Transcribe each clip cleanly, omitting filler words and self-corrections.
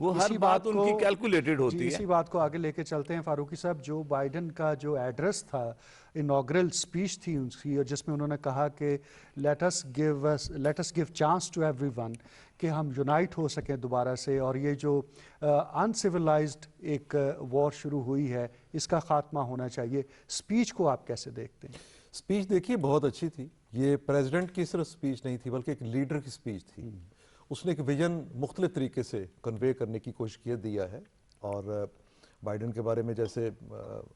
وہ ہر بات ان کی کیلکولیٹڈ ہوتی ہے. اسی بات کو آگے لے کے چلتے ہیں فاروقی صاحب. جو بائیڈن کا جو ایڈریس تھا, انوگرل سپیچ تھی ان کی, اور جس میں انہوں نے کہا کہ let us give chance to every one, کہ ہم یونائٹ ہو سکیں دوبارہ سے, اور یہ جو انسیولائزڈ ایک وار شروع ہوئی ہے اس کا خاتمہ ہونا چاہیے. سپیچ کو آپ کیسے دیکھتے ہیں؟ سپیچ دیکھیے بہت اچھی تھی. یہ پریزیڈنٹ کی صرف سپیچ نہیں تھی بلکہ ایک لیڈر کی سپیچ تھی. اس نے ایک ویژن مختلف طریقے سے کنوے کرنے کی کوشش کی دیا ہے. اور بائیڈن کے بارے میں جیسے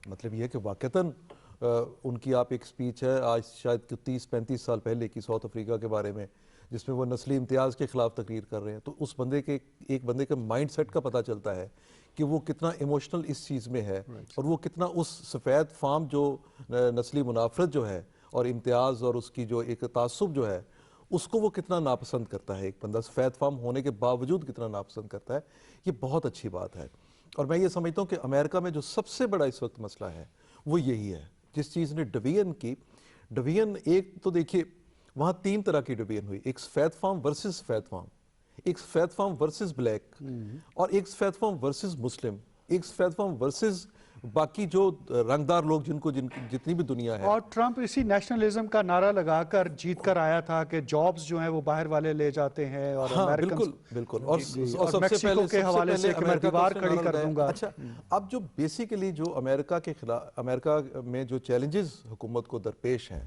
مطلب یہ ہے کہ واقعتاً ان کی آپ ایک سپیچ ہے آج شاید 30-35 سال پہلے کی ساؤتھ افریقہ کے بارے میں, جس میں وہ نسلی امتیاز کے خلاف تقریر کر رہے ہیں. تو اس بندے کے ایک بندے کے مائنڈ سیٹ کا پتہ چلتا ہے کہ وہ کتنا ایموشنل اس چیز میں ہے, اور وہ کتنا اس سفید فام جو نسلی منافرت جو ہے اور امتیاز اور اس کی جو ایک تعصب جو ہے اس کو وہ کتنا ناپسند کرتا ہے. ایک بندہ سفید فام ہونے کے باوجود کتنا ناپسند کرتا ہے, یہ بہت اچھی بات ہے. اور میں یہ سمجھتا ہوں کہ امریکہ میں جو سب سے بڑا اس وقت مسئلہ ہے وہ یہی ہے, جس چیز نے ڈویژن کی. ڈویژن ایک تو دیکھیے وہاں 3 طرح کی ڈویژن ہوئی, ایک سفید فام ورسز سفید فام, ایک سفید فام ورسز بلیک, اور ایک سفید فام ورسز مسلم, ایک سفید فام ورسز باقی جو رنگدار لوگ جن کو جتنی بھی دنیا ہے. اور ٹرمپ اسی نیشنلزم کا نعرہ لگا کر جیت کر آیا تھا کہ جابز جو ہیں وہ باہر والے لے جاتے ہیں, اور ہاں بالکل بالکل, اور سب سے پہلے کے حوالے سے کہ میں دیوار کھڑی کر دوں گا. اچھا, اب جو بیسیکلی جو امریکہ کے خلاف امریکہ میں جو چیلنجز حکومت کو درپیش ہیں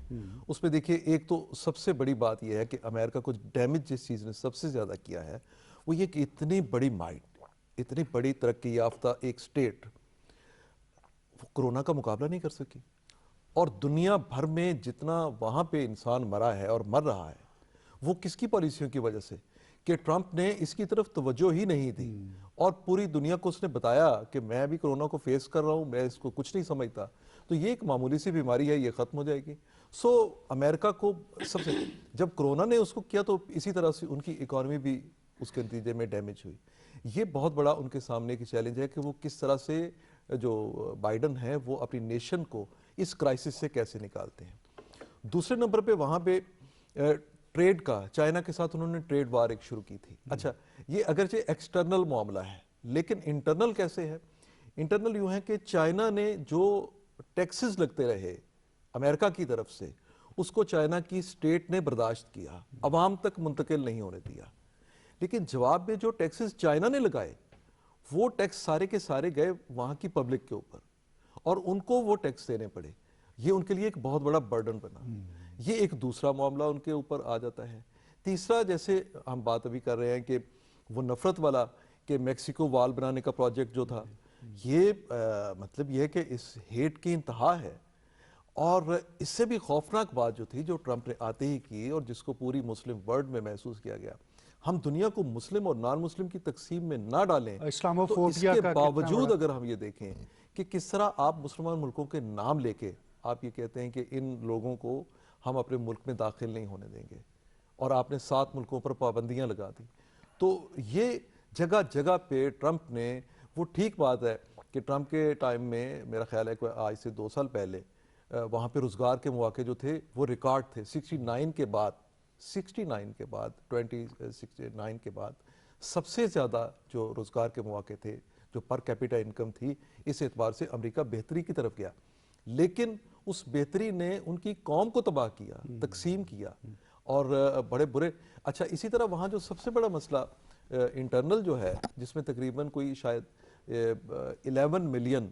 اس میں دیکھیے, ایک تو سب سے بڑی بات یہ ہے کہ امریکہ کو ڈیمیج جس چیز نے سب سے زیادہ کیا ہے وہ یہ کہ اتنی بڑی مائٹ, اتنی بڑی ترقی یافتہ ایک سٹیٹ کورونا کا مقابلہ نہیں کر سکی. اور دنیا بھر میں جتنا وہاں پہ انسان مرا ہے اور مر رہا ہے وہ کس کی پالیسیوں کی وجہ سے, کہ ٹرمپ نے اس کی طرف توجہ ہی نہیں دی, اور پوری دنیا کو اس نے بتایا کہ میں بھی کورونا کو فیس کر رہا ہوں, میں اس کو کچھ نہیں سمجھتا. تو یہ ایک معمولی سی بیماری ہے, یہ ختم ہو جائے گی. امریکہ کو سب سے جب کورونا نے اس کو کیا تو اسی طرح سے ان کی اکانومی بھی اس کے نتیجے میں ڈیمیج ہوئی. یہ بہت بڑا ان کے سامنے کی چیلنج ہے کہ وہ کس طرح سے جو بائیڈن ہے وہ اپنی نیشن کو اس کرائسس سے کیسے نکالتے ہیں. دوسرے نمبر پہ وہاں پہ ٹریڈ کا, چائنا کے ساتھ انہوں نے ٹریڈ وار ایک شروع کی تھی. اچھا, یہ اگرچہ ایکسٹرنل معاملہ ہے لیکن انٹرنل کیسے ہے؟ انٹرنل یوں ہے کہ چائنا نے جو ٹیکسز لگتے رہے امریکہ کی طرف سے اس کو چائنا کی سٹیٹ نے برداشت کیا, عوام تک منتقل نہیں ہونے دیا. لیکن جواب میں جو ٹیکسز چائنا نے لگائے وہ ٹیکس سارے کے سارے گئے وہاں کی پبلک کے اوپر, اور ان کو وہ ٹیکس دینے پڑے. یہ ان کے لیے ایک بہت بڑا برڈن بنا. یہ ایک دوسرا معاملہ ان کے اوپر آ جاتا ہے. تیسرا, جیسے ہم بات ابھی کر رہے ہیں کہ وہ نفرت والا کہ میکسیکو وال بنانے کا پروجیکٹ جو تھا, یہ مطلب یہ ہے کہ اس ہیٹ کی انتہا ہے. اور اس سے بھی خوفناک بات جو تھی جو ٹرمپ نے آتے ہی کی اور جس کو پوری مسلم ورلڈ میں محسوس کیا گیا, ہم دنیا کو مسلم اور نان مسلم کی تقسیم میں نہ ڈالیں. تو اس کے باوجود اگر ہم یہ دیکھیں کہ کس طرح آپ مسلمان ملکوں کے نام لے کے آپ یہ کہتے ہیں کہ ان لوگوں کو ہم اپنے ملک میں داخل نہیں ہونے دیں گے, اور آپ نے 7 ملکوں پر پابندیاں لگا دی. تو یہ جگہ جگہ پہ ٹرمپ نے, وہ ٹھیک بات ہے کہ ٹرمپ کے ٹائم میں میرا خیال ہے کہ آج سے 2 سال پہلے وہاں پہ روزگار کے مواقع جو تھے وہ ریکارڈ تھے. 69 کے بعد 2069 کے بعد سب سے زیادہ جو روزگار کے مواقع تھے, جو پر کیپیٹا انکم تھی, اس اعتبار سے امریکہ بہتری کی طرف گیا. لیکن اس بہتری نے ان کی قوم کو تباہ کیا, تقسیم کیا, اور بڑے برے. اچھا, اسی طرح وہاں جو سب سے بڑا مسئلہ انٹرنل جو ہے, جس میں تقریباً کوئی شاید 11 ملین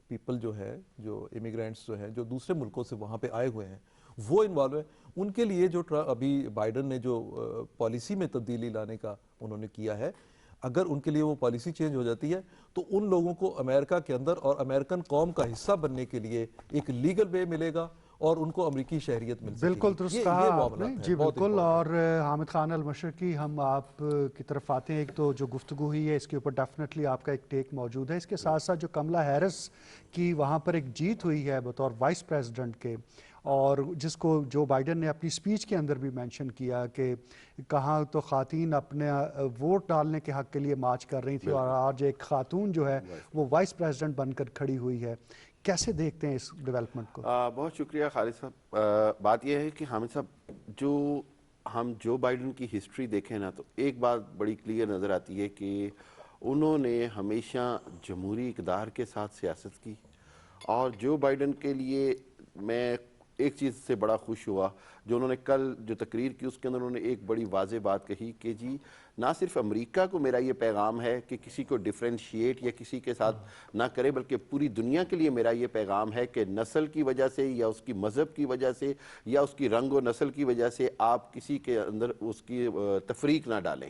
پیپل جو ہے, جو امیگرینٹس جو ہیں جو دوسرے ملکوں سے وہاں پہ آئے ہوئے ہیں, وہ انوالو ہیں. ان کے لیے جو ابھی بائیڈن نے جو پالیسی میں تبدیلی لانے کا انہوں نے کیا ہے, اگر ان کے لیے وہ پالیسی چینج ہو جاتی ہے تو ان لوگوں کو امریکہ کے اندر اور امریکن قوم کا حصہ بننے کے لیے ایک لیگل وے ملے گا اور ان کو امریکی شہریت مل سکے گی. بالکل درست کہا آپ نے جی, بالکل. اور حامد خان المشرقی, ہم آپ کی طرف آتے ہیں. ایک تو جو گفتگو ہوئی ہے اس کے اوپر ڈیفینیٹلی آپ کا ایک ٹیک موجود ہے. اس کے ساتھ ساتھ جو کملا ہیرس کی وہاں پر ایک جیت ہوئی ہے بطور وائس پریزیڈنٹ کے, اور جس کو جو بائیڈن نے اپنی سپیچ کے اندر بھی مینشن کیا کہ کہاں تو خواتین اپنے ووٹ ڈالنے کے حق کے لیے مارچ کر رہی تھی, اور آج ایک خاتون جو ہے وہ وائس پریزیڈنٹ بن کر کھڑی ہوئی ہے. کیسے دیکھتے ہیں اس ڈیولپمنٹ کو؟ بہت شکریہ خالد صاحب. بات یہ ہے کہ حامد صاحب, جو بائیڈن کی ہسٹری دیکھیں نا تو ایک بات بڑی کلیئر نظر آتی ہے کہ انہوں نے ہمیشہ جمہوری اقدار کے ساتھ سیاست کی، اور جو بائیڈن کے لیے میں ایک چیز سے بڑا خوش ہوا جو انہوں نے کل جو تقریر کی اس کے اندر انہوں نے ایک بڑی واضح بات کہی کہ جی نہ صرف امریکہ کو میرا یہ پیغام ہے کہ کسی کو ڈیفرینشیٹ یا کسی کے ساتھ نہ کرے، بلکہ پوری دنیا کے لیے میرا یہ پیغام ہے کہ نسل کی وجہ سے یا اس کی مذہب کی وجہ سے یا اس کی رنگ و نسل کی وجہ سے آپ کسی کے اندر اس کی تفریق نہ ڈالیں۔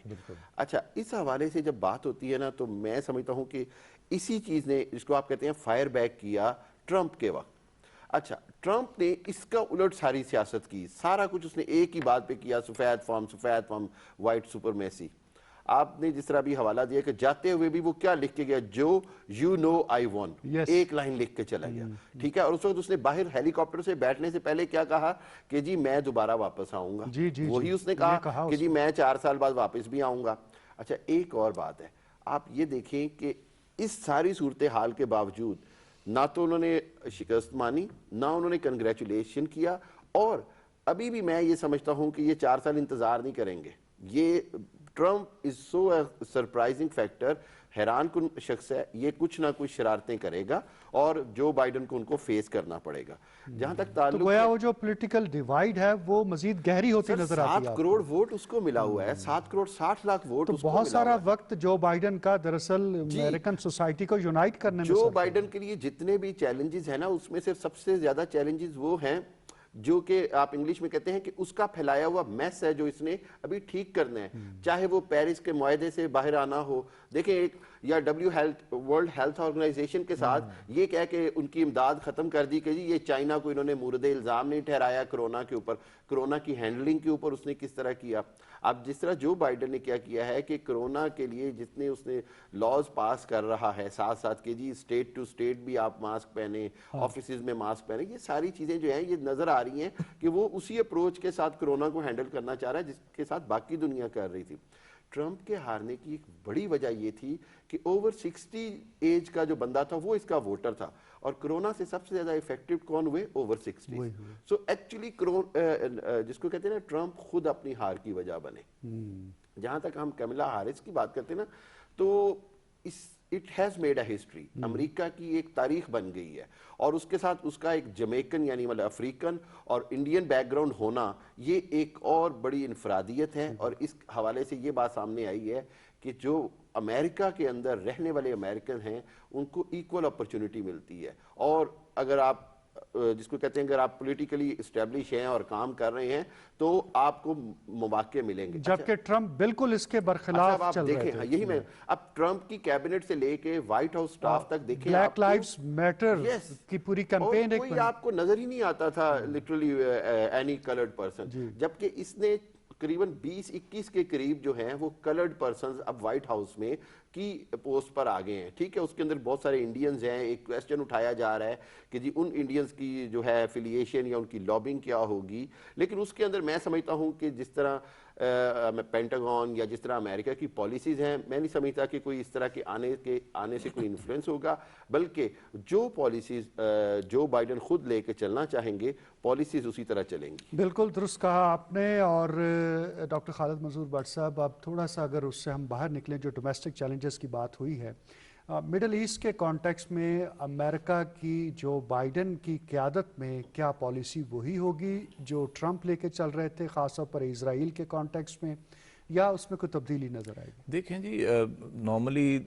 اچھا، اس حوالے سے جب بات ہوتی ہے نا تو میں سمجھتا ہوں کہ اسی چیز نے جس کو آپ کہتے ہیں فائر بیک کیا ٹرمپ کے وقت۔ اچھا، ٹرمپ نے اس کا الٹ ساری سیاست کی، سارا کچھ اس نے ایک ہی بات پہ کیا، سفید فارم وائٹ سپرمیسی۔ آپ نے جس طرح بھی حوالہ دیا کہ جاتے ہوئے بھی وہ کیا لکھ کے گیا، جو یو نو آئی وون، ایک لائن لکھ کے چلا گیا، ٹھیک ہے۔ اور اس وقت اس نے باہر ہیلی کاپٹر سے بیٹھنے سے پہلے کیا کہا کہ جی میں دوبارہ واپس آؤں گا، وہی اس نے کہا کہ جی میں 4 سال بعد واپس بھی آؤں گا۔ اچھا، ایک اور بات ہے، آپ یہ دیکھیں کہ اس ساری صورتحال کے باوجود نہ تو انہوں نے شکست مانی، نہ انہوں نے کنگریچولیشن کیا، اور ابھی بھی میں یہ سمجھتا ہوں کہ یہ 4 سال انتظار نہیں کریں گے۔ یہ ٹرمپ از سو سرپرائزنگ فیکٹر، حیران کن شخص ہے، یہ کچھ نہ کچھ شرارتیں کرے گا اور جو بائیڈن کو ان کو فیس کرنا پڑے گا۔ جہاں تک تعلق تو گویا وہ جو پولیٹیکل ڈیوائیڈ ہے وہ مزید گہری ہوتی نظر آتی ہے۔ 7 کروڑ ووٹ اس کو ملا ہوا ہے، 7 کروڑ 60 لاکھ ووٹ تو اس کو بہت ملا سارا ہوا ہے۔ وقت جو بائیڈن کا دراصل امریکن سوسائٹی کو یونائٹ کرنے میں جو بائیڈن کے لیے جتنے بھی چیلنجز ہیں نا اس میں سے سب سے زیادہ چیلنجز وہ ہیں جو کہ آپ انگلش میں کہتے ہیں کہ اس کا پھیلایا ہوا میس ہے جو اس نے ابھی ٹھیک کرنا ہے، چاہے وہ پیرس کے معاہدے سے باہر آنا ہو۔ دیکھیں ایک یا ورلڈ ہیلتھ آرگنائزیشن کے ساتھ یہ کہہ کہ ان کی امداد ختم کر دی کہ جی یہ چائنا کو انہوں نے مورد الزام نہیں ٹھہرایا کرونا کے اوپر، کرونا کی ہینڈلنگ کے اوپر اس نے کس طرح کیا۔ اب جس طرح جو بائیڈن نے کیا کیا ہے کہ کرونا کے لیے جتنے اس نے لاز پاس کر رہا ہے ساتھ ساتھ کہ جی اسٹیٹ ٹو اسٹیٹ بھی آپ ماسک پہنیں، آفیسز میں ماسک پہنیں، یہ ساری چیزیں جو ہیں یہ نظر آ رہی ہیں کہ وہ اسی اپروچ کے ساتھ کرونا کو ہینڈل کرنا چاہ رہا ہے جس کے ساتھ باقی دنیا کر رہی تھی۔ ٹرمپ کے ہارنے کی ایک بڑی وجہ یہ تھی کہ اوور 60 ایج کا جو بندہ تھا وہ اس کا ووٹر تھا، اور کرونا سے سب سے زیادہ افیکٹو کون ہوئے؟ اوور 60۔ سو ایکچولی جس کو کہتے ہیں نا ٹرمپ خود اپنی ہار کی وجہ بنے۔ جہاں تک ہم کیملا ہیرس کی بات کرتے ہیں نا تو it has made a history, امریکہ کی ایک تاریخ بن گئی ہے، اور اس کے ساتھ اس کا ایک جمیکن یعنی مطلب افریقن اور انڈین بیک گراؤنڈ ہونا یہ ایک اور بڑی انفرادیت ہے۔ اور اس حوالے سے یہ بات سامنے آئی ہے کہ جو امریکہ کے اندر رہنے والے امریکن ہیں ان کو ایکول اپرچونٹی ملتی ہے، اور اگر آپ جس کو کہتے ہیں اگر آپ پولیٹیکلی اسٹیبلش ہیں اور کام کر رہے ہیں تو آپ کو مواقع ملیں گے۔ جبکہ ٹرمپ بالکل اس کے برخلاف چل رہے تھے۔ یہی میں اب ٹرمپ کی کیبنٹ سے لے کے وائٹ ہاؤس سٹاف تک دیکھیں، بلیک لائفز میٹر کی پوری کیمپین کوئی آپ کو نظر ہی نہیں آتا تھا لٹرلی اینی کلرڈ پرسن، جبکہ اس نے تقریباً 20-21 کے قریب جو ہیں وہ کلرڈ پرسنز اب وائٹ ہاؤس میں کی پوسٹ پر آگئے ہیں، ٹھیک ہے۔ اس کے اندر بہت سارے انڈینز ہیں، ایک کویسچن اٹھایا جا رہا ہے کہ جی ان انڈینز کی جو ہے ایفیلیشن یا ان کی لابنگ کیا ہوگی، لیکن اس کے اندر میں سمجھتا ہوں کہ جس طرح پینٹاگون یا جس طرح امریکہ کی پالیسیز ہیں میں نہیں سمجھتا کہ کوئی اس طرح کے آنے سے کوئی انفلوئنس ہوگا، بلکہ جو پالیسیز جو بائیڈن خود لے کے چلنا چاہیں گے پالیسیز اسی طرح چلیں گی۔ بالکل درست کہا آپ نے۔ اور ڈاکٹر خالد منظور بٹ صاحب، اب تھوڑا سا اگر اس سے ہم باہر نکلیں، جو ڈومیسٹک چیلنجز کی بات ہوئی ہے مڈل ایسٹ کے کانٹیکسٹ میں، امریکہ کی جو بائیڈن کی قیادت میں کیا پالیسی وہی ہوگی جو ٹرمپ لے کے چل رہے تھے، خاص طور پر اسرائیل کے کانٹیکسٹ میں، یا اس میں کوئی تبدیلی نظر آئے گی؟ دیکھیں جی، نارملی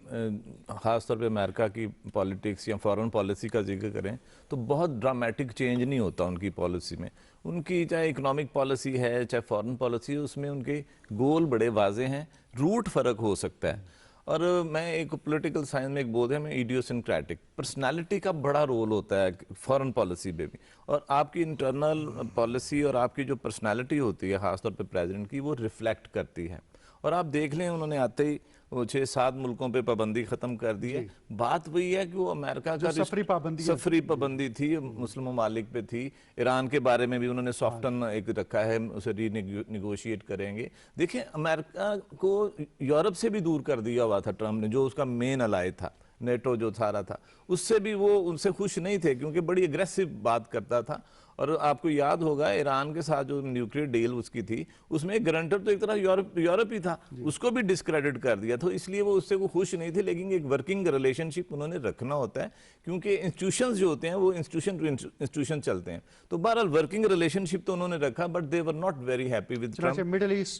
خاص طور پہ امریکہ کی پالیٹکس یا فارن پالیسی کا ذکر کریں تو بہت ڈرامیٹک چینج نہیں ہوتا ان کی پالیسی میں۔ ان کی چاہے اکنامک پالیسی ہے چاہے فارن پالیسی ہے، اس میں ان کے گول بڑے واضح ہیں، روٹ فرق ہو سکتا ہے۔ اور میں ایک پولیٹیکل سائنس میں ایک بول ہے، میں ایڈیوسنکریٹک پرسنالٹی کا بڑا رول ہوتا ہے فارن پالیسی میں بھی، اور آپ کی انٹرنل پالیسی اور آپ کی جو پرسنالٹی ہوتی ہے خاص طور پہ پریزیڈنٹ کی، وہ ریفلیکٹ کرتی ہے۔ اور آپ دیکھ لیں انہوں نے آتے ہی وہ 6-7 ملکوں پہ پابندی ختم کر دی ہے۔ بات وہی ہے کہ وہ امریکہ کا سفری پابندی تھی، مسلم ممالک پہ تھی، ایران کے بارے میں بھی انہوں نے سافٹن ایک رکھا ہے، اسے ری نیگوشیٹ کریں گے۔ دیکھیں امریکہ کو یورپ سے بھی دور کر دیا ہوا تھا ٹرمپ نے، جو اس کا مین الائی تھا، نیٹو جو سارا تھا، اس سے بھی وہ ان سے خوش نہیں تھے کیونکہ بڑی اگریسو بات کرتا تھا۔ اور آپ کو یاد ہوگا ایران کے ساتھ جو نیوکلیئر ڈیل اس کی تھی اس میں ایک گرانٹر تو ایک طرح یورپ ہی تھا, اس کو بھی ڈسکریڈٹ کر دیا تھا, اس لیے وہ اس سے خوش نہیں تھے. لیکن ایک ورکنگ ریلیشن شپ انہوں نے رکھنا ہوتا ہے کیونکہ انسٹیٹیوشنز جو ہوتے ہیں وہ انسٹیٹیوشن ٹو انسٹیٹیوشن چلتے ہیں. تو بہرحال ورکنگ ریلیشن شپ تو انہوں نے رکھا, but they were not very happy with Trump.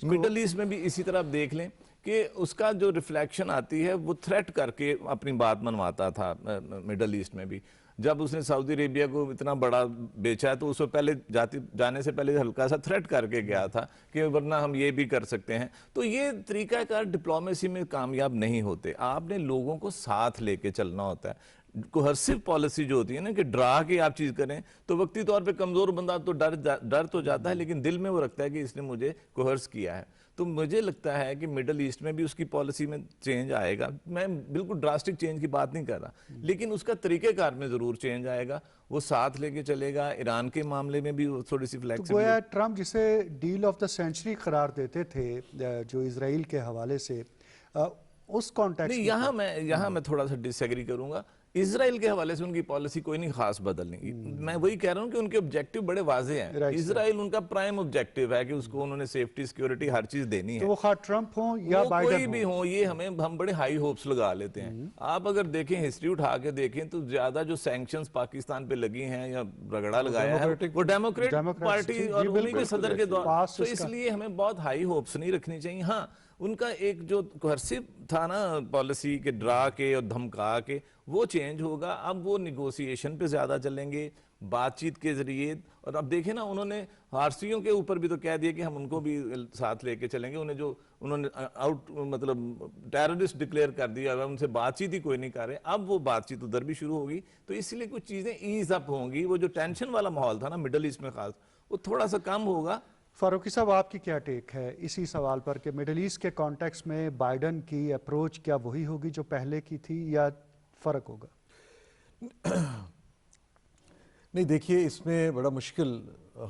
Middle East میں بھی اسی طرح آپ دیکھ لیں کہ اس کا جو ریفلیکشن آتی ہے وہ تھریٹ کر کے اپنی بات منواتا تھا مڈل ایسٹ میں بھی. جب اس نے سعودی عربیہ کو اتنا بڑا بیچا ہے تو اس کو پہلے جانے سے پہلے ہلکا سا تھریٹ کر کے گیا تھا کہ ورنہ ہم یہ بھی کر سکتے ہیں. تو یہ طریقہ کار ڈپلومیسی میں کامیاب نہیں ہوتے. آپ نے لوگوں کو ساتھ لے کے چلنا ہوتا ہے. کوہرسو پالیسی جو ہوتی ہے نا کہ ڈرا کے آپ چیز کریں تو وقتی طور پہ کمزور بندہ تو ڈر تو جاتا ہے لیکن دل میں وہ رکھتا ہے کہ اس نے مجھے کوہرس کیا ہے. تو مجھے لگتا ہے کہ مڈل ایسٹ میں بھی اس کی پالیسی میں چینج آئے گا. میں بالکل ڈراسٹک چینج کی بات نہیں کر رہا, لیکن اس کا طریقہ کار میں ضرور چینج آئے گا. وہ ساتھ لے کے چلے گا. ایران کے معاملے میں بھی تھوڑی سی فلیکسیبل. گویا ٹرمپ جسے ڈیل آف دا سینچری قرار دیتے تھے جو اسرائیل کے حوالے سے, اس کانٹیکسٹ نہیں, یہاں میں تھوڑا سا ڈس ایگری کروں گا. اسرائیل کے حوالے سے ان کی پالیسی کوئی نہیں خاص بدلنی. میں وہی کہہ رہا ہوں کہ ان کے آبجیکٹیو بڑے واضح ہیں. اسرائیل ان کا پرائم آبجیکٹیو ہے کہ اس کو انہوں نے سیفٹی سیکیورٹی ہر چیز دینی ہے. تو وہ خواہ ٹرمپ ہوں یا بائیڈن کوئی بھی ہوں, یہ ہم بڑے ہائی ہوپس لگا لیتے ہیں. آپ اگر دیکھیں ہسٹری اٹھا کے دیکھیں تو زیادہ جو سینکشنز پاکستان پہ لگی ہیں یا رگڑا لگایا ہے وہ ڈیموکریٹ پارٹی اور انہی کے صدر کے دور. تو اس لیے ہمیں بہت ہائی ہوپس نہیں رکھنی چاہیے. ہاں ان کا ایک جو کوہرسو تھا نا پالیسی کے ڈرا کے اور دھمکا کے, وہ چینج ہوگا. اب وہ نیگوسیشن پہ زیادہ چلیں گے, بات چیت کے ذریعے. اور اب دیکھیں نا انہوں نے ہارسیوں کے اوپر بھی تو کہہ دیا کہ ہم ان کو بھی ساتھ لے کے چلیں گے. انہوں نے آؤٹ مطلب ٹیررسٹ ڈکلیئر کر دیا, ان سے بات چیت ہی کوئی نہیں کر رہے. اب وہ بات چیت ادھر بھی شروع ہوگی تو اس لیے کچھ چیزیں ایز اپ ہوں گی. وہ جو ٹینشن والا ماحول تھا نا مڈل ایسٹ میں خاص, وہ تھوڑا سا کم ہوگا. فاروقی صاحب آپ کی کیا ٹیک ہے اسی سوال پر کہ مڈل ایسٹ کے کانٹیکس میں بائیڈن کی اپروچ کیا وہی ہوگی جو پہلے کی تھی یا فرق ہوگا؟ نہیں دیکھیے, اس میں بڑا مشکل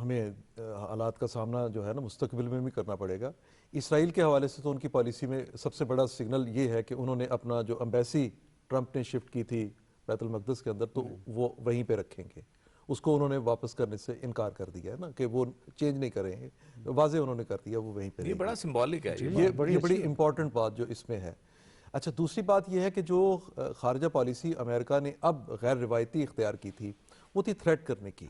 ہمیں حالات کا سامنا جو ہے نا مستقبل میں بھی کرنا پڑے گا. اسرائیل کے حوالے سے تو ان کی پالیسی میں سب سے بڑا سگنل یہ ہے کہ انہوں نے اپنا جو امبیسی ٹرمپ نے شفٹ کی تھی بیت المقدس کے اندر تو وہ وہیں پہ رکھیں گے. اس کو انہوں نے واپس کرنے سے انکار کر دیا ہے نا کہ وہ چینج نہیں کریں گے. واضح انہوں نے کر دیا وہ وہیں پہ. یہ بڑا سمبولک ہے, یہ بڑی امپورٹنٹ بات جو اس میں ہے. اچھا, دوسری بات یہ ہے کہ جو خارجہ پالیسی امریکہ نے اب غیر روایتی اختیار کی تھی وہ تھی تھریٹ کرنے کی.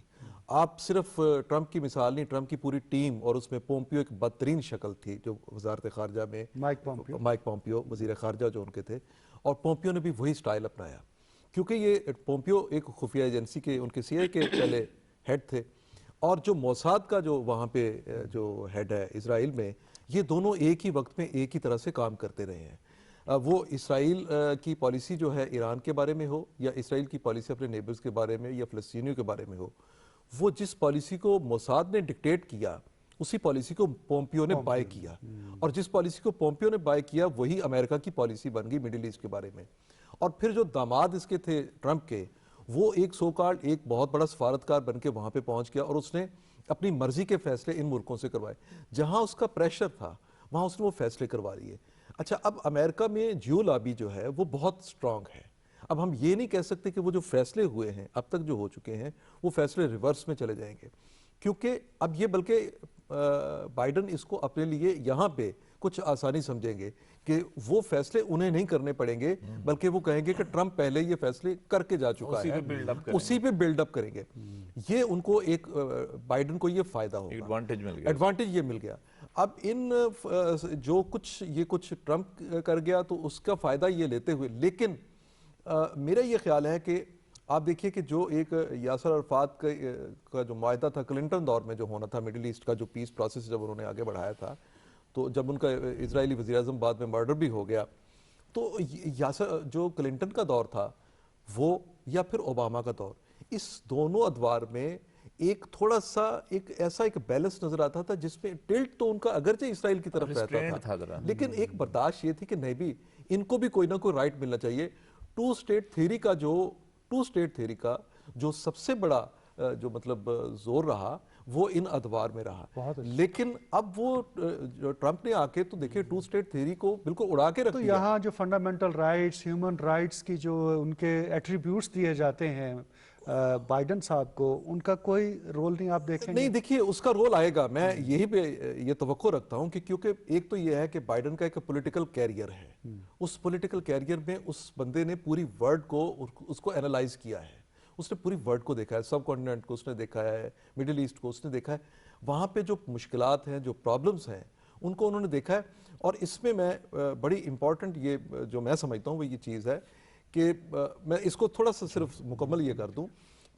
آپ صرف ٹرمپ کی مثال نہیں, ٹرمپ کی پوری ٹیم اور اس میں پومپیو ایک بدترین شکل تھی جو وزارت خارجہ میں, مائک پومپیو وزیر خارجہ جو ان کے تھے, اور پومپیو نے بھی وہی سٹائل اپنایا کیونکہ یہ پومپیو ایک خفیہ ایجنسی کے ان کے سی آئی کے پہلے ہیڈ تھے, اور جو موساد کا جو وہاں پہ جو ہیڈ ہے اسرائیل میں, یہ دونوں ایک ہی وقت میں ایک ہی طرح سے کام کرتے رہے ہیں. وہ اسرائیل کی پالیسی جو ہے ایران کے بارے میں ہو یا اسرائیل کی پالیسی اپنے نیبرز کے بارے میں یا فلسطینیوں کے بارے میں ہو, وہ جس پالیسی کو موساد نے ڈکٹیٹ کیا اسی پالیسی کو پومپیو نے بائی کیا, اور جس پالیسی کو پومپیو نے بائی کیا وہی امریکہ کی پالیسی بن گئی مڈل ایسٹ کے بارے میں. اور پھر جو داماد اس کے تھے ٹرمپ کے, وہ ایک سو کارڈ ایک بہت بڑا سفارتکار بن کے وہاں پہ پہنچ گیا اور اس نے اپنی مرضی کے فیصلے ان ملکوں سے کروائے. جہاں اس کا پریشر تھا وہاں اس نے وہ فیصلے کروا لیے. اچھا, اب امریکہ میں جیو لابی جو ہے وہ بہت سٹرونگ ہے. اب ہم یہ نہیں کہہ سکتے کہ وہ جو فیصلے ہوئے ہیں اب تک جو ہو چکے ہیں وہ فیصلے ریورس میں چلے جائیں گے, کیونکہ اب یہ بلکہ بائیڈن اس کو اپنے لیے یہاں پہ کچھ آسانی سمجھیں گے کہ وہ فیصلے انہیں نہیں کرنے پڑیں گے, بلکہ وہ کہیں گے کہ ٹرمپ پہلے یہ فیصلے کر کے جا چکا ہے, اسی پہ بلڈ اپ کریں گے. یہ ان کو ایک بائیڈن کو یہ فائدہ ہوگا, ایڈوانٹیج یہ مل گیا. اب ان جو کچھ ٹرمپ کر گیا تو اس کا فائدہ یہ لیتے ہوئے, لیکن میرا یہ خیال ہے کہ آپ دیکھیے کہ جو ایک یاسر عرفات کا جو معاہدہ تھا کلنٹن دور میں جو ہونا تھا مڈل ایسٹ کا جو پیس پروسیس جب انہوں نے آگے بڑھایا تھا, تو جب ان کا اسرائیلی وزیراعظم بعد میں مرڈر بھی ہو گیا, تو یاسر جو کلنٹن کا دور تھا وہ یا پھر اوباما کا دور, اس دونوں ادوار میں ایک تھوڑا سا ایک ایسا ایک بیلنس نظر آتا تھا جس میں ٹلٹ تو ان کا اگرچہ اسرائیل کی طرف رہتا تھا, لیکن ایک برداشت یہ تھی کہ نہیں بھی ان کو بھی کوئی نہ کوئی رائٹ ملنا چاہیے. ٹو اسٹیٹ تھیوری کا جو سب سے بڑا جو مطلب زور رہا وہ ان ادوار میں رہا, لیکن اب وہ ٹرمپ نے آ کے تو دیکھیں ٹو اسٹیٹ تھیوری کو بالکل اڑا کے رکھ دیا. تو یہاں جو فنڈامنٹل رائٹس, ہیومن رائٹس کی جو ان کے ایٹریبیوٹس دیے جاتے ہیں بائیڈن صاحب کو، ان کا کوئی رول نہیں آپ دیکھیں گے؟ نہیں دیکھیے اس کا رول آئے گا، میں یہی پہ یہ توقع رکھتا ہوں کہ کیونکہ ایک تو یہ ہے کہ بائیڈن کا ایک پولیٹیکل کیریئر ہے، اس پولیٹیکل کیریئر میں اس بندے نے پوری ورلڈ کو اس کو اینالائز کیا ہے، اس نے پوری ورلڈ کو دیکھا ہے، سب کانٹیننٹ کو اس نے دیکھا ہے، مڈل ایسٹ کو اس نے دیکھا ہے، وہاں پہ جو مشکلات ہیں، جو پرابلمز ہیں، ان کو انہوں نے دیکھا ہے۔ اور اس میں بڑی امپورٹنٹ یہ جو میں سمجھتا ہوں وہ یہ چیز ہے کہ میں اس کو تھوڑا سا صرف مکمل یہ کر دوں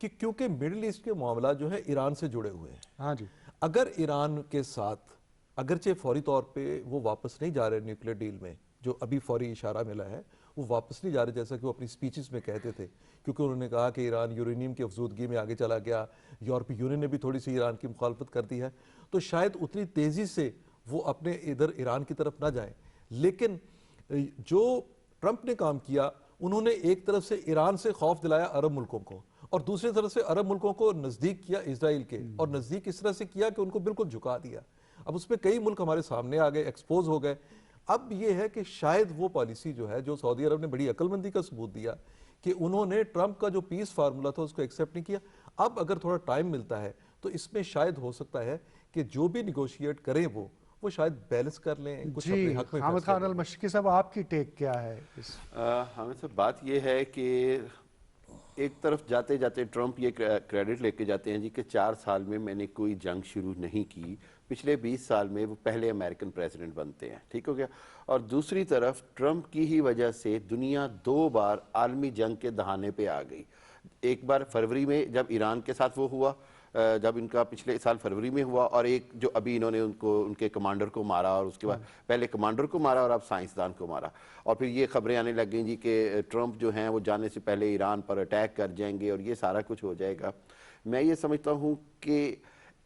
کہ کیونکہ مڈل ایسٹ کے معاملات جو ہے ایران سے جڑے ہوئے ہیں، ہاں جی، اگر ایران کے ساتھ اگرچہ فوری طور پہ وہ واپس نہیں جا رہے نیوکلیر ڈیل میں، جو ابھی فوری اشارہ ملا ہے وہ واپس نہیں جا رہے جیسا کہ وہ اپنی سپیچز میں کہتے تھے، کیونکہ انہوں نے کہا کہ ایران یورینیم کی افزودگی میں آگے چلا گیا، یورپی یونین نے بھی تھوڑی سی ایران کی مخالفت کر دی ہے، تو شاید اتنی تیزی سے وہ اپنے ادھر ایران کی طرف نہ جائیں۔ لیکن جو ٹرمپ نے کام کیا، انہوں نے ایک طرف سے ایران سے خوف دلایا عرب ملکوں کو، اور دوسری طرف سے عرب ملکوں کو نزدیک کیا اسرائیل کے، اور نزدیک اس طرح سے کیا کہ ان کو بالکل جھکا دیا۔ اب اس میں کئی ملک ہمارے سامنے آ گئے، ایکسپوز ہو گئے۔ اب یہ ہے کہ شاید وہ پالیسی جو ہے، جو سعودی عرب نے بڑی عقل مندی کا ثبوت دیا کہ انہوں نے ٹرمپ کا جو پیس فارمولا تھا اس کو ایکسیپٹ نہیں کیا۔ اب اگر تھوڑا ٹائم ملتا ہے تو اس میں شاید ہو سکتا ہے کہ جو بھی نیگوشیٹ کریں وہ شاید بیلنس کر لیں، کچھ اپنے حق میں حامد خان المشرقی صاحب، آپ کی ٹیک کیا ہے؟ حامد صاحب، بات یہ ہے کہ ایک طرف جاتے جاتے ٹرمپ یہ کریڈٹ لے کے جاتے ہیں جی کہ 4 سال میں نے کوئی جنگ شروع نہیں کی، پچھلے 20 سال میں وہ پہلے امریکن پریزیڈنٹ بنتے ہیں، ٹھیک ہو گیا۔ اور دوسری طرف ٹرمپ کی ہی وجہ سے دنیا 2 بار عالمی جنگ کے دہانے پہ آ گئی۔ ایک بار فروری میں جب ایران کے ساتھ وہ ہوا، جب ان کا پچھلے سال فروری میں ہوا، اور ایک جو ابھی انہوں نے ان کے کمانڈر کو مارا، اور اس کے بعد پہلے کمانڈر کو مارا اور اب سائنسدان کو مارا، اور پھر یہ خبریں آنے لگ گئیں جی کہ ٹرمپ جو ہیں وہ جانے سے پہلے ایران پر اٹیک کر جائیں گے اور یہ سارا کچھ ہو جائے گا۔ میں یہ سمجھتا ہوں کہ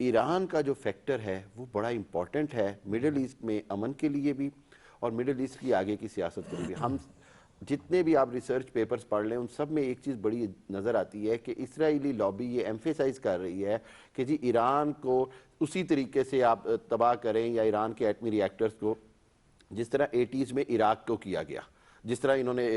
ایران کا جو فیکٹر ہے وہ بڑا امپورٹنٹ ہے مڈل ایسٹ میں امن کے لیے بھی، اور مڈل ایسٹ کی آگے کی سیاست کے لیے بھی۔ ہم جتنے بھی آپ ریسرچ پیپرز پڑھ لیں ان سب میں ایک چیز بڑی نظر آتی ہے کہ اسرائیلی لابی یہ ایمفیسائز کر رہی ہے کہ جی ایران کو اسی طریقے سے آپ تباہ کریں، یا ایران کے ایٹمی ری ایکٹرز کو جس طرح 80s میں عراق کو کیا گیا، جس طرح انہوں نے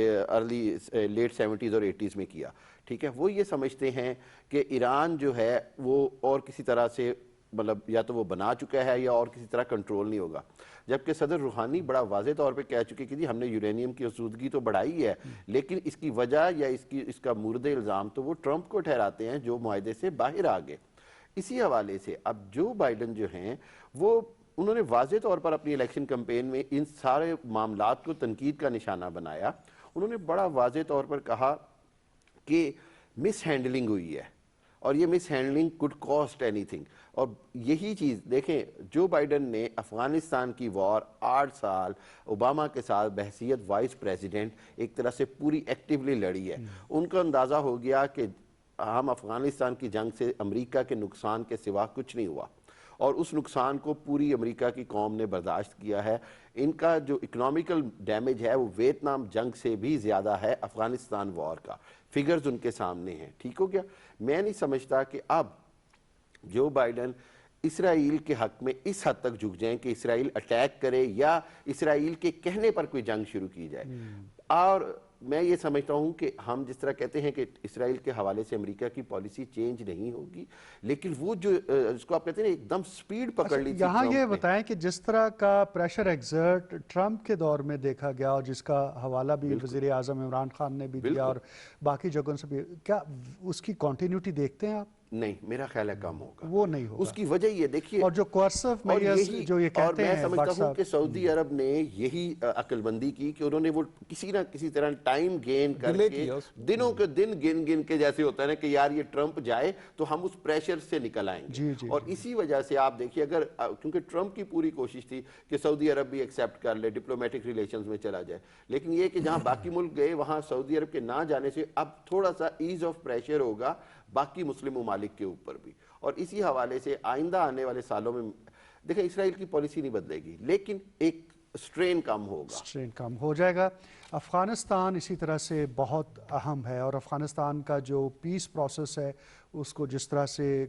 لیٹ 70s اور 80s میں کیا، ٹھیک ہے۔ وہ یہ سمجھتے ہیں کہ ایران جو ہے وہ اور کسی طرح سے مطلب یا تو وہ بنا چکا ہے یا اور کسی طرح کنٹرول نہیں ہوگا، جبکہ صدر روحانی بڑا واضح طور پہ کہہ چکے کہ جی ہم نے یورینیم کی افزودگی تو بڑھائی ہے، لیکن اس کی وجہ یا اس کا مورد الزام تو وہ ٹرمپ کو ٹھہراتے ہیں جو معاہدے سے باہر آ گئے۔ اسی حوالے سے اب جو بائیڈن جو ہیں وہ انہوں نے واضح طور پر اپنی الیکشن کمپین میں ان سارے معاملات کو تنقید کا نشانہ بنایا۔ انہوں نے بڑا واضح طور پر کہا کہ مس ہینڈلنگ ہوئی ہے، اور یہ مس ہینڈلنگ could cost anything۔ اور یہی چیز دیکھیں، جو بائیڈن نے افغانستان کی وار 8 سال اوباما کے ساتھ بحیثیت وائس پریزیڈنٹ ایک طرح سے پوری ایکٹیولی لڑی ہے، ان کو اندازہ ہو گیا کہ ہم افغانستان کی جنگ سے امریکہ کے نقصان کے سوا کچھ نہیں ہوا، اور اس نقصان کو پوری امریکہ کی قوم نے برداشت کیا ہے۔ ان کا جو اکنامیکل ڈیمیج ہے وہ ویتنام جنگ سے بھی زیادہ ہے افغانستان وار کا، فگرز ان کے سامنے ہیں، ٹھیک ہو گیا۔ میں نہیں سمجھتا کہ اب جو بائیڈن اسرائیل کے حق میں اس حد تک جھک جائیں کہ اسرائیل اٹیک کرے یا اسرائیل کے کہنے پر کوئی جنگ شروع کی جائے۔ اور میں یہ سمجھتا ہوں کہ ہم جس طرح کہتے ہیں کہ اسرائیل کے حوالے سے امریکہ کی پالیسی چینج نہیں ہوگی، لیکن وہ جو اس کو آپ کہتے ہیں ایک دم سپیڈ پکڑ لی تھی یہاں یہ بتائیں کہ جس طرح کا پریشر ایگزرٹ ٹرمپ کے دور میں دیکھا گیا، اور جس کا حوالہ بھی وزیر اعظم عمران خان نے بھی دیا اور باقی جگہوں سے بھی، کیا اس کی کنٹینیوٹی دیکھتے ہیں آپ؟ نہیں، میرا خیال ہے کم ہوگا، وہ نہیں ہوگا۔ اس کی وجہ یہ دیکھیے، اور جو کوئرسو میئرز جو یہ کہتے ہیں، اور میں سمجھتا ہوں کہ سعودی عرب نے یہی عقل بندی کی کہ انہوں نے وہ کسی نہ کسی طرح ٹائم گین کر کے دنوں کے دن گن کے جیسے ہوتا ہے نا کہ یار یہ ٹرمپ جائے تو ہم اس پریشر سے نکل آئیں گے، اور اسی وجہ سے آپ دیکھیے اگر کیونکہ ٹرمپ کی پوری کوشش تھی کہ سعودی عرب بھی ایکسیپٹ کر لے، ڈپلومیٹک ریلیشنز میں چلا جائے، لیکن یہ کہ جہاں باقی ملک گئے وہاں سعودی عرب کے نہ جانے سے اب تھوڑا سا ایز آف پریشر ہوگا باقی مسلم ممالک کے اوپر بھی۔ اور اسی حوالے سے آئندہ آنے والے سالوں میں دیکھیں اسرائیل کی پالیسی نہیں بدلے گی، لیکن ایک سٹرین کم ہوگا، سٹرین کم ہو جائے گا۔ افغانستان اسی طرح سے بہت اہم ہے، اور افغانستان کا جو پیس پروسیس ہے اس کو جس طرح سے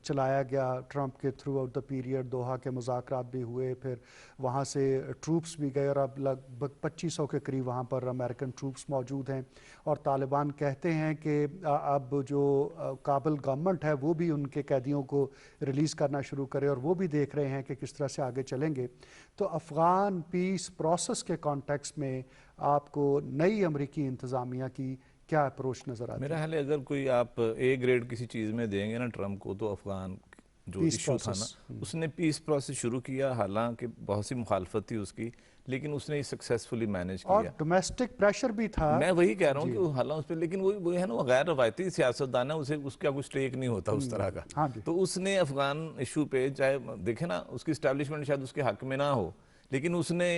چلایا گیا ٹرمپ کے through out the period, Doha کے مذاکرات بھی ہوئے، پھر وہاں سے ٹروپس بھی گئے اور اب لگ بھگ 2500 کے قریب وہاں پر امریکن ٹروپس موجود ہیں، اور طالبان کہتے ہیں کہ اب جو کابل گورنمنٹ ہے وہ بھی ان کے قیدیوں کو ریلیز کرنا شروع کرے، اور وہ بھی دیکھ رہے ہیں کہ کس طرح سے آگے چلیں گے۔ تو افغان پیس پروسیس کے کانٹیکس میں آپ کو نئی امریکی انتظامیہ کی کیا اپروچ نظر آتی ہے؟ میرا خیال ہے اگر کوئی آپ اے گریڈ کسی چیز میں دیں گے نا ٹرمپ کو، تو افغان جو ایشو تھا نا، اس نے پیس پروسیس شروع کیا، حالانکہ بہت سی مخالفت تھی اس کی، لیکن اس نے سکسیسفلی مینیج کیا، اور ڈومیسٹک پریشر بھی تھا۔ میں وہی کہہ رہا ہوں کہ حالانکہ اس پہ، لیکن وہ ہے نا، وہ غیر روایتی سیاستدان ہے، اس کا کوئی سٹیک نہیں ہوتا اس طرح کا، تو اس نے افغان ایشو پہ، چاہے دیکھیں نا اس کی اسٹیبلشمنٹ شاید اس کے حق میں نہ ہو، لیکن اس نے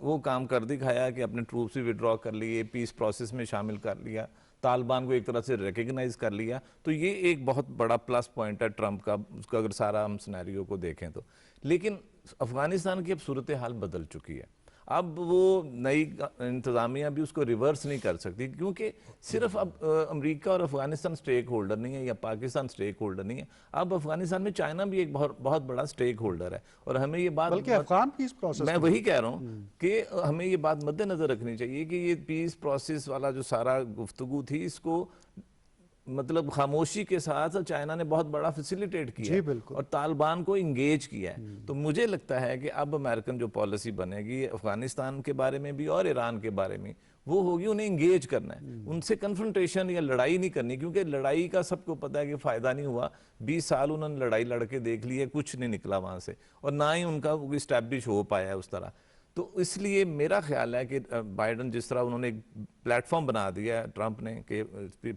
وہ کام کر دکھایا کہ اپنے ٹروپس بھی وڈرا کر لیے، پیس پروسیس میں شامل کر لیا، طالبان کو ایک طرح سے ریکگنائز کر لیا، تو یہ ایک بہت بڑا پلس پوائنٹ ہے ٹرمپ کا، اس کا اگر سارا ہم سینیریو کو دیکھیں تو۔ لیکن افغانستان کی اب صورتحال بدل چکی ہے، اب وہ نئی انتظامیہ بھی اس کو ریورس نہیں کر سکتی، کیونکہ صرف اب امریکہ اور افغانستان سٹیک ہولڈر نہیں ہے، یا پاکستان سٹیک ہولڈر نہیں ہے، اب افغانستان میں چائنا بھی ایک بہت بڑا سٹیک ہولڈر ہے، اور ہمیں یہ بات، بلکہ افغان پیس پروسیس، میں وہی کہہ رہا ہوں کہ ہمیں یہ بات مد نظر رکھنی چاہیے کہ یہ پیس پروسیس والا جو سارا گفتگو تھی، اس کو مطلب خاموشی کے ساتھ چائنا نے بہت بڑا فیسیلیٹیٹ کیا ہے اور طالبان کو انگیج کیا ہے، تو مجھے لگتا ہے کہ اب امریکن جو پالیسی بنے گی افغانستان کے بارے میں بھی اور ایران کے بارے میں، وہ ہوگی انہیں انگیج کرنا ہے، ان سے کنفرنٹیشن یا لڑائی نہیں کرنی، کیونکہ لڑائی کا سب کو پتہ ہے کہ فائدہ نہیں ہوا، 20 سال انہوں نے لڑائی لڑ کے دیکھ لی ہے، کچھ نہیں نکلا وہاں سے، اور نہ ہی ان کا اسٹیبلش ہو پایا ہے اس طرح۔ تو اس لیے میرا خیال ہے کہ بائیڈن جس طرح انہوں نے ایک پلیٹ فارم بنا دیا ہے ٹرمپ نے کہ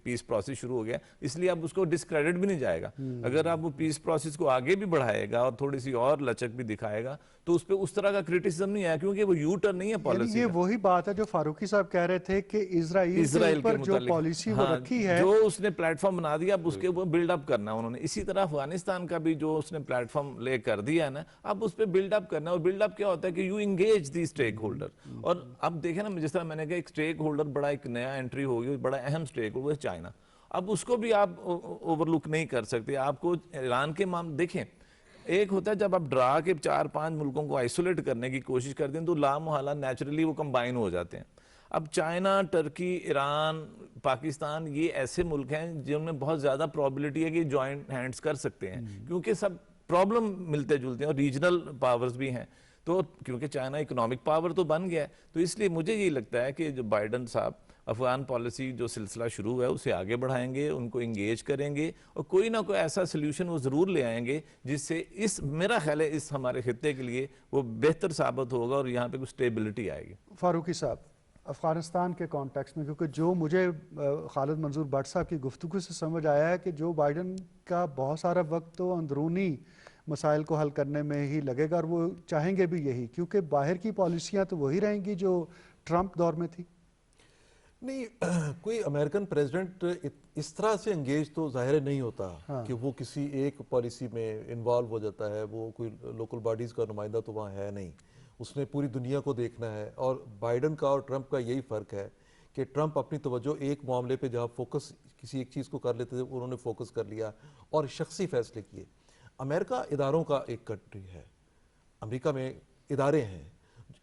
پیس پروسیس شروع ہو گیا، اس لیے اب اس کو ڈسکریڈٹ بھی نہیں جائے گا، اگر اب وہ پیس پروسیس کو آگے بھی بڑھائے گا اور تھوڑی سی اور لچک بھی دکھائے گا تو اس پہ اس طرح کا کرٹیسزم نہیں آیا، کیونکہ وہ یو ٹرن نہیں ہے پالیسی کا۔ یہ وہی بات ہے جو فاروقی صاحب کہہ رہے تھے کہ اسرائیل کے اوپر جو پالیسی وہ رکھی ہے، جو اس نے پلیٹ فارم بنا دیا، اب اس کے اوپر بلڈ اپ کرنا انہوں نے، اسی طرح افغانستان کا بھی جو اس نے پلیٹ فارم لے کر دیا ہے نا، اب اس پہ بلڈ اپ کرنا ہے، اور بلڈ اپ کیا ہوتا ہے کہ you engage the stake holder, اور اب دیکھیں نا جس طرح میں نے کہا ایک اسٹیک ہولڈر بڑا ایک نیا انٹری ہوگی، بڑا اہم اسٹیک ہولڈر چائنا، اب اس کو بھی آپ اوور لک نہیں کر سکتے، آپ کو ایران کے معاملے دیکھیں، ایک ہوتا ہے جب آپ ڈرا کے 4-5 ملکوں کو آئسولیٹ کرنے کی کوشش کرتے ہیں تو لامحالہ نیچرلی وہ کمبائن ہو جاتے ہیں، اب چائنا، ٹرکی، ایران، پاکستان، یہ ایسے ملک ہیں جن میں بہت زیادہ پرابلٹی ہے کہ جوائنٹ ہینڈز کر سکتے ہیں، کیونکہ سب پرابلم ملتے جلتے ہیں اور ریجنل پاورز بھی ہیں، تو کیونکہ چائنا اکنامک پاور تو بن گیا ہے، تو اس لیے مجھے یہ لگتا ہے کہ جو بائیڈن صاحب افغان پالیسی جو سلسلہ شروع ہے اسے آگے بڑھائیں گے، ان کو انگیج کریں گے، اور کوئی نہ کوئی ایسا سلیوشن وہ ضرور لے آئیں گے جس سے میرا خیال ہے اس ہمارے خطے کے لیے وہ بہتر ثابت ہوگا اور یہاں پہ کچھ سٹیبلٹی آئے گی۔ فاروقی صاحب، افغانستان کے کانٹیکس میں، کیونکہ جو مجھے خالد منظور بٹ صاحب کی گفتگو سے سمجھ آیا ہے کہ جو بائیڈن کا بہت سارا وقت تو اندرونی مسائل کو حل کرنے میں ہی لگے گا، اور وہ چاہیں گے بھی یہی، کیونکہ باہر کی پالیسیاں تو وہی رہیں گی جو ٹرمپ دور میں تھی۔ نہیں، کوئی امریکن پریزیڈنٹ اس طرح سے انگیج تو ظاہر نہیں ہوتا کہ وہ کسی ایک پالیسی میں انوالو ہو جاتا ہے، وہ کوئی لوکل باڈیز کا نمائندہ تو وہاں ہے نہیں، اس نے پوری دنیا کو دیکھنا ہے، اور بائیڈن کا اور ٹرمپ کا یہی فرق ہے کہ ٹرمپ اپنی توجہ ایک معاملے پہ جہاں فوکس کسی ایک چیز کو کر لیتے تھے انہوں نے فوکس کر لیا اور شخصی فیصلے کیے۔ امریکہ اداروں کا ایک کنٹری ہے، امریکہ میں ادارے ہیں،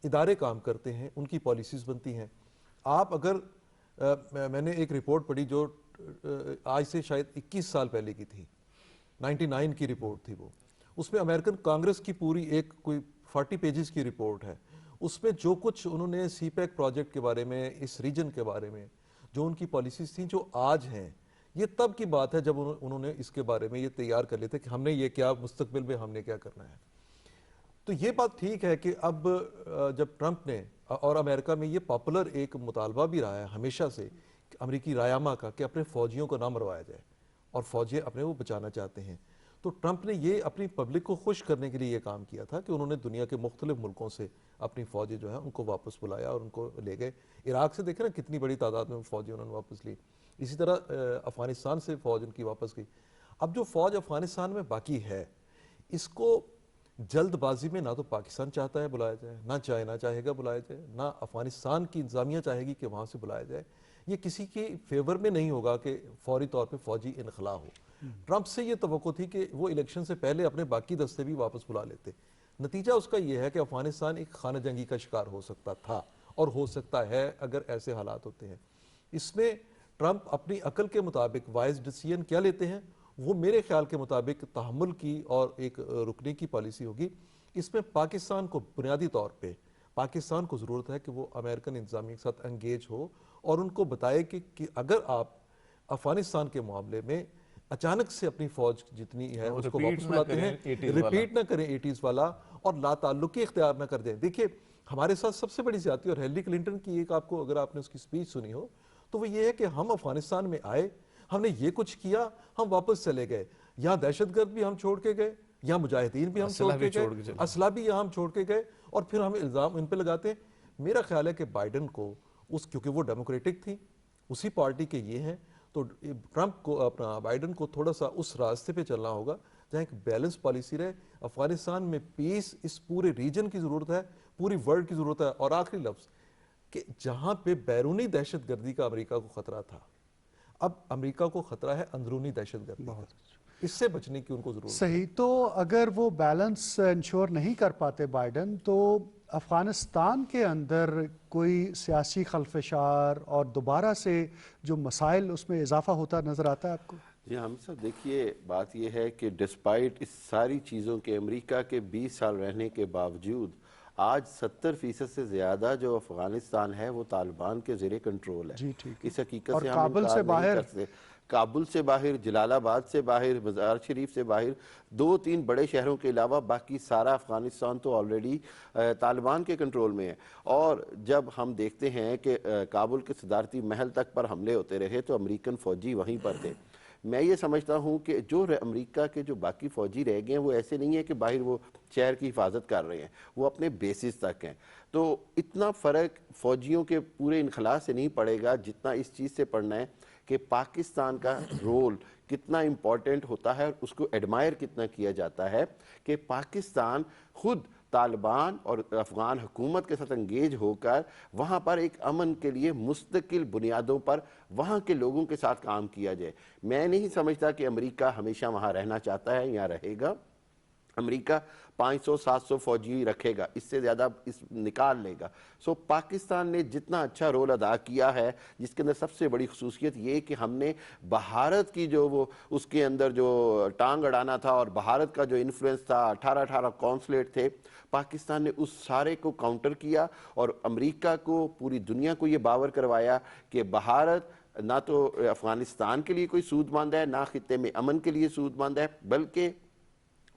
ادارے کام کرتے ہیں، ان کی پالیسیز بنتی ہیں۔ آپ اگر میں نے ایک رپورٹ پڑھی جو آج سے شاید 21 سال پہلے کی تھی، 99 کی رپورٹ تھی وہ، اس میں امریکن کانگریس کی پوری ایک کوئی 40 پیجز کی رپورٹ ہے، اس میں جو کچھ انہوں نے سی پیک پروجیکٹ کے بارے میں، اس ریجن کے بارے میں جو ان کی پالیسیز تھیں جو آج ہیں، یہ تب کی بات ہے جب انہوں نے اس کے بارے میں یہ تیار کر لیتے کہ ہم نے یہ کیا مستقبل میں ہم نے کیا کرنا ہے۔ تو یہ بات ٹھیک ہے کہ اب جب ٹرمپ نے، اور امریکہ میں یہ پاپولر ایک مطالبہ بھی رہا ہے ہمیشہ سے امریکی رائے کا کہ اپنے فوجیوں کو نہ مروایا جائے، اور فوجی اپنے وہ بچانا چاہتے ہیں، تو ٹرمپ نے یہ اپنی پبلک کو خوش کرنے کے لیے یہ کام کیا تھا کہ انہوں نے دنیا کے مختلف ملکوں سے اپنی فوجی جو ہیں ان کو واپس بلایا اور ان کو لے گئے۔ عراق سے دیکھیں نا کتنی بڑی تعداد میں فوجی انہوں نے واپس لی، اسی طرح افغانستان سے فوج ان کی واپس گئی۔ اب جو فوج افغانستان میں باقی ہے، اس کو جلد بازی میں نہ تو پاکستان چاہتا ہے بلایا جائے، نہ چائنا چاہے گا بلایا جائے، نہ افغانستان کی انتظامیہ چاہے گی کہ وہاں سے بلایا جائے، یہ کسی کے فیور میں نہیں ہوگا کہ فوری طور پہ فوجی انخلا ہو۔ ٹرمپ سے یہ توقع تھی کہ وہ الیکشن سے پہلے اپنے باقی دستے بھی واپس بلا لیتے. نتیجہ اس کا یہ ہے کہ افغانستان ایک خانہ جنگی کا شکار ہو سکتا تھا اور ہو سکتا ہے اگر ایسے حالات ہوتے ہیں. اس میں ٹرمپ اپنی عقل کے مطابق وائز ڈیسیژن کیا لیتے ہیں, وہ میرے خیال کے مطابق تحمل کی اور ایک رکنے کی پالیسی ہوگی. اس میں پاکستان کو بنیادی طور پہ پاکستان کو ضرورت ہے کہ وہ امریکن انتظامیہ کے ساتھ انگیج ہو اور ان کو بتائے کہ اگر آپ افغانستان کے معاملے میں اچانک سے اپنی فوج جتنی ہے اس کو واپس بلاتے ہیں, ریپیٹ نہ کریں 80s والا اور لا تعلقی اختیار نہ کر دیں. دیکھیے ہمارے ساتھ سب سے بڑی زیادتی, اور ہیلری کلنٹن کی ایک آپ کو اگر آپ نے اس کی سپیچ سنی ہو تو وہ یہ ہے کہ ہم افغانستان میں آئے, ہم نے یہ کچھ کیا, ہم واپس چلے گئے, یہاں دہشت گرد بھی ہم چھوڑ کے گئے, یہاں مجاہدین بھی ہم چھوڑ کے گئے, اسلحہ بھی یہاں ہم چھوڑ کے گئے, اور پھر ہم الزام ان پہ لگاتے ہیں. میرا خیال ہے کہ بائیڈن کو کیونکہ وہ ڈیموکریٹک تھی, اسی پارٹی کے یہ ہیں, تو ٹرمپ کو اپنا بائیڈن کو تھوڑا سا اس راستے پہ چلنا ہوگا جہاں ایک بیلنس پالیسی رہے. افغانستان میں پیس اس پورے ریجن کی ضرورت ہے, پوری ورلڈ کی ضرورت ہے. اور آخری لفظ کہ جہاں پہ بیرونی دہشت گردی کا امریکہ کو خطرہ تھا, اب امریکہ کو خطرہ ہے اندرونی دہشت گردی کا, اس سے بچنے کی ان کو ضرورت ہے. صحیح. تو اگر وہ بیلنس انشور نہیں کر پاتے بائیڈن, تو افغانستان کے اندر کوئی سیاسی خلفشار اور دوبارہ سے جو مسائل اس میں اضافہ ہوتا نظر آتا ہے آپ کو؟ جی حامد صاحب, دیکھیے بات یہ ہے کہ ڈسپائٹ اس ساری چیزوں کے امریکہ کے 20 سال رہنے کے باوجود آج 70% سے زیادہ جو افغانستان ہے وہ طالبان کے زیر کنٹرول ہے. جی ٹھیک. اس حقیقت اور سے ہم کابل سے باہر, کابل سے باہر, جلال آباد سے باہر, مزار شریف سے باہر, 2-3 بڑے شہروں کے علاوہ باقی سارا افغانستان تو آلریڈی طالبان کے کنٹرول میں ہے. اور جب ہم دیکھتے ہیں کہ کابل کے صدارتی محل تک پر حملے ہوتے رہے تو امریکن فوجی وہیں پر تھے. میں یہ سمجھتا ہوں کہ جو امریکہ کے جو باقی فوجی رہ گئے ہیں وہ ایسے نہیں ہے کہ باہر وہ شہر کی حفاظت کر رہے ہیں, وہ اپنے بیسز تک ہیں. تو اتنا فرق فوجیوں کے پورے انخلا سے نہیں پڑے گا جتنا اس چیز سے پڑنا ہے کہ پاکستان کا رول کتنا امپورٹنٹ ہوتا ہے اور اس کو ایڈمائر کتنا کیا جاتا ہے کہ پاکستان خود طالبان اور افغان حکومت کے ساتھ انگیج ہو کر وہاں پر ایک امن کے لیے مستقل بنیادوں پر وہاں کے لوگوں کے ساتھ کام کیا جائے. میں نہیں سمجھتا کہ امریکہ ہمیشہ وہاں رہنا چاہتا ہے یا رہے گا. امریکہ 500-700 فوجی رکھے گا, اس سے زیادہ نکال لے گا. پاکستان نے جتنا اچھا رول ادا کیا ہے, جس کے اندر سب سے بڑی خصوصیت یہ کہ ہم نے بھارت کی جو وہ اس کے اندر جو ٹانگ اڑانا تھا اور بھارت کا جو انفلوئنس تھا, 18 کونسلیٹ تھے, پاکستان نے اس سارے کو کاؤنٹر کیا اور امریکہ کو, پوری دنیا کو یہ باور کروایا کہ بھارت نہ تو افغانستان کے لیے کوئی سود مند ہے, نہ خطے میں امن کے لیے سود مند ہے, بلکہ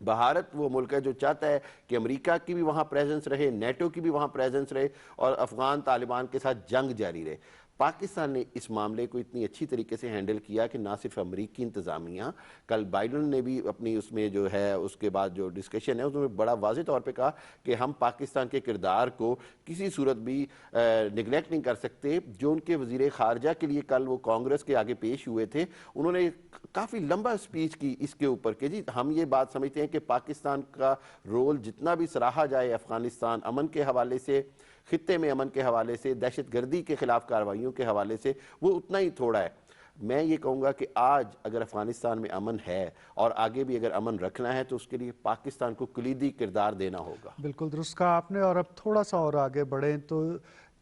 بھارت وہ ملک ہے جو چاہتا ہے کہ امریکہ کی بھی وہاں پریزنس رہے, نیٹو کی بھی وہاں پریزنس رہے اور افغان طالبان کے ساتھ جنگ جاری رہے. پاکستان نے اس معاملے کو اتنی اچھی طریقے سے ہینڈل کیا کہ نہ صرف امریکی انتظامیہ, کل بائیڈن نے بھی اپنی اس میں جو ہے اس کے بعد جو ڈسکشن ہے اس میں بڑا واضح طور پہ کہا کہ ہم پاکستان کے کردار کو کسی صورت بھی نگلیکٹ نہیں کر سکتے. جو ان کے وزیر خارجہ کے لیے کل وہ کانگریس کے آگے پیش ہوئے تھے, انہوں نے کافی لمبا سپیچ کی اس کے اوپر کہ جی ہم یہ بات سمجھتے ہیں کہ پاکستان کا رول جتنا بھی سراہا جائے افغانستان امن کے حوالے سے, خطے میں امن کے حوالے سے, دہشت گردی کے خلاف کارروائیوں کے حوالے سے, وہ اتنا ہی تھوڑا ہے. میں یہ کہوں گا کہ آج اگر افغانستان میں امن ہے اور آگے بھی اگر امن رکھنا ہے تو اس کے لیے پاکستان کو کلیدی کردار دینا ہوگا. بالکل درست کہا آپ نے. اور اب تھوڑا سا اور آگے بڑھیں تو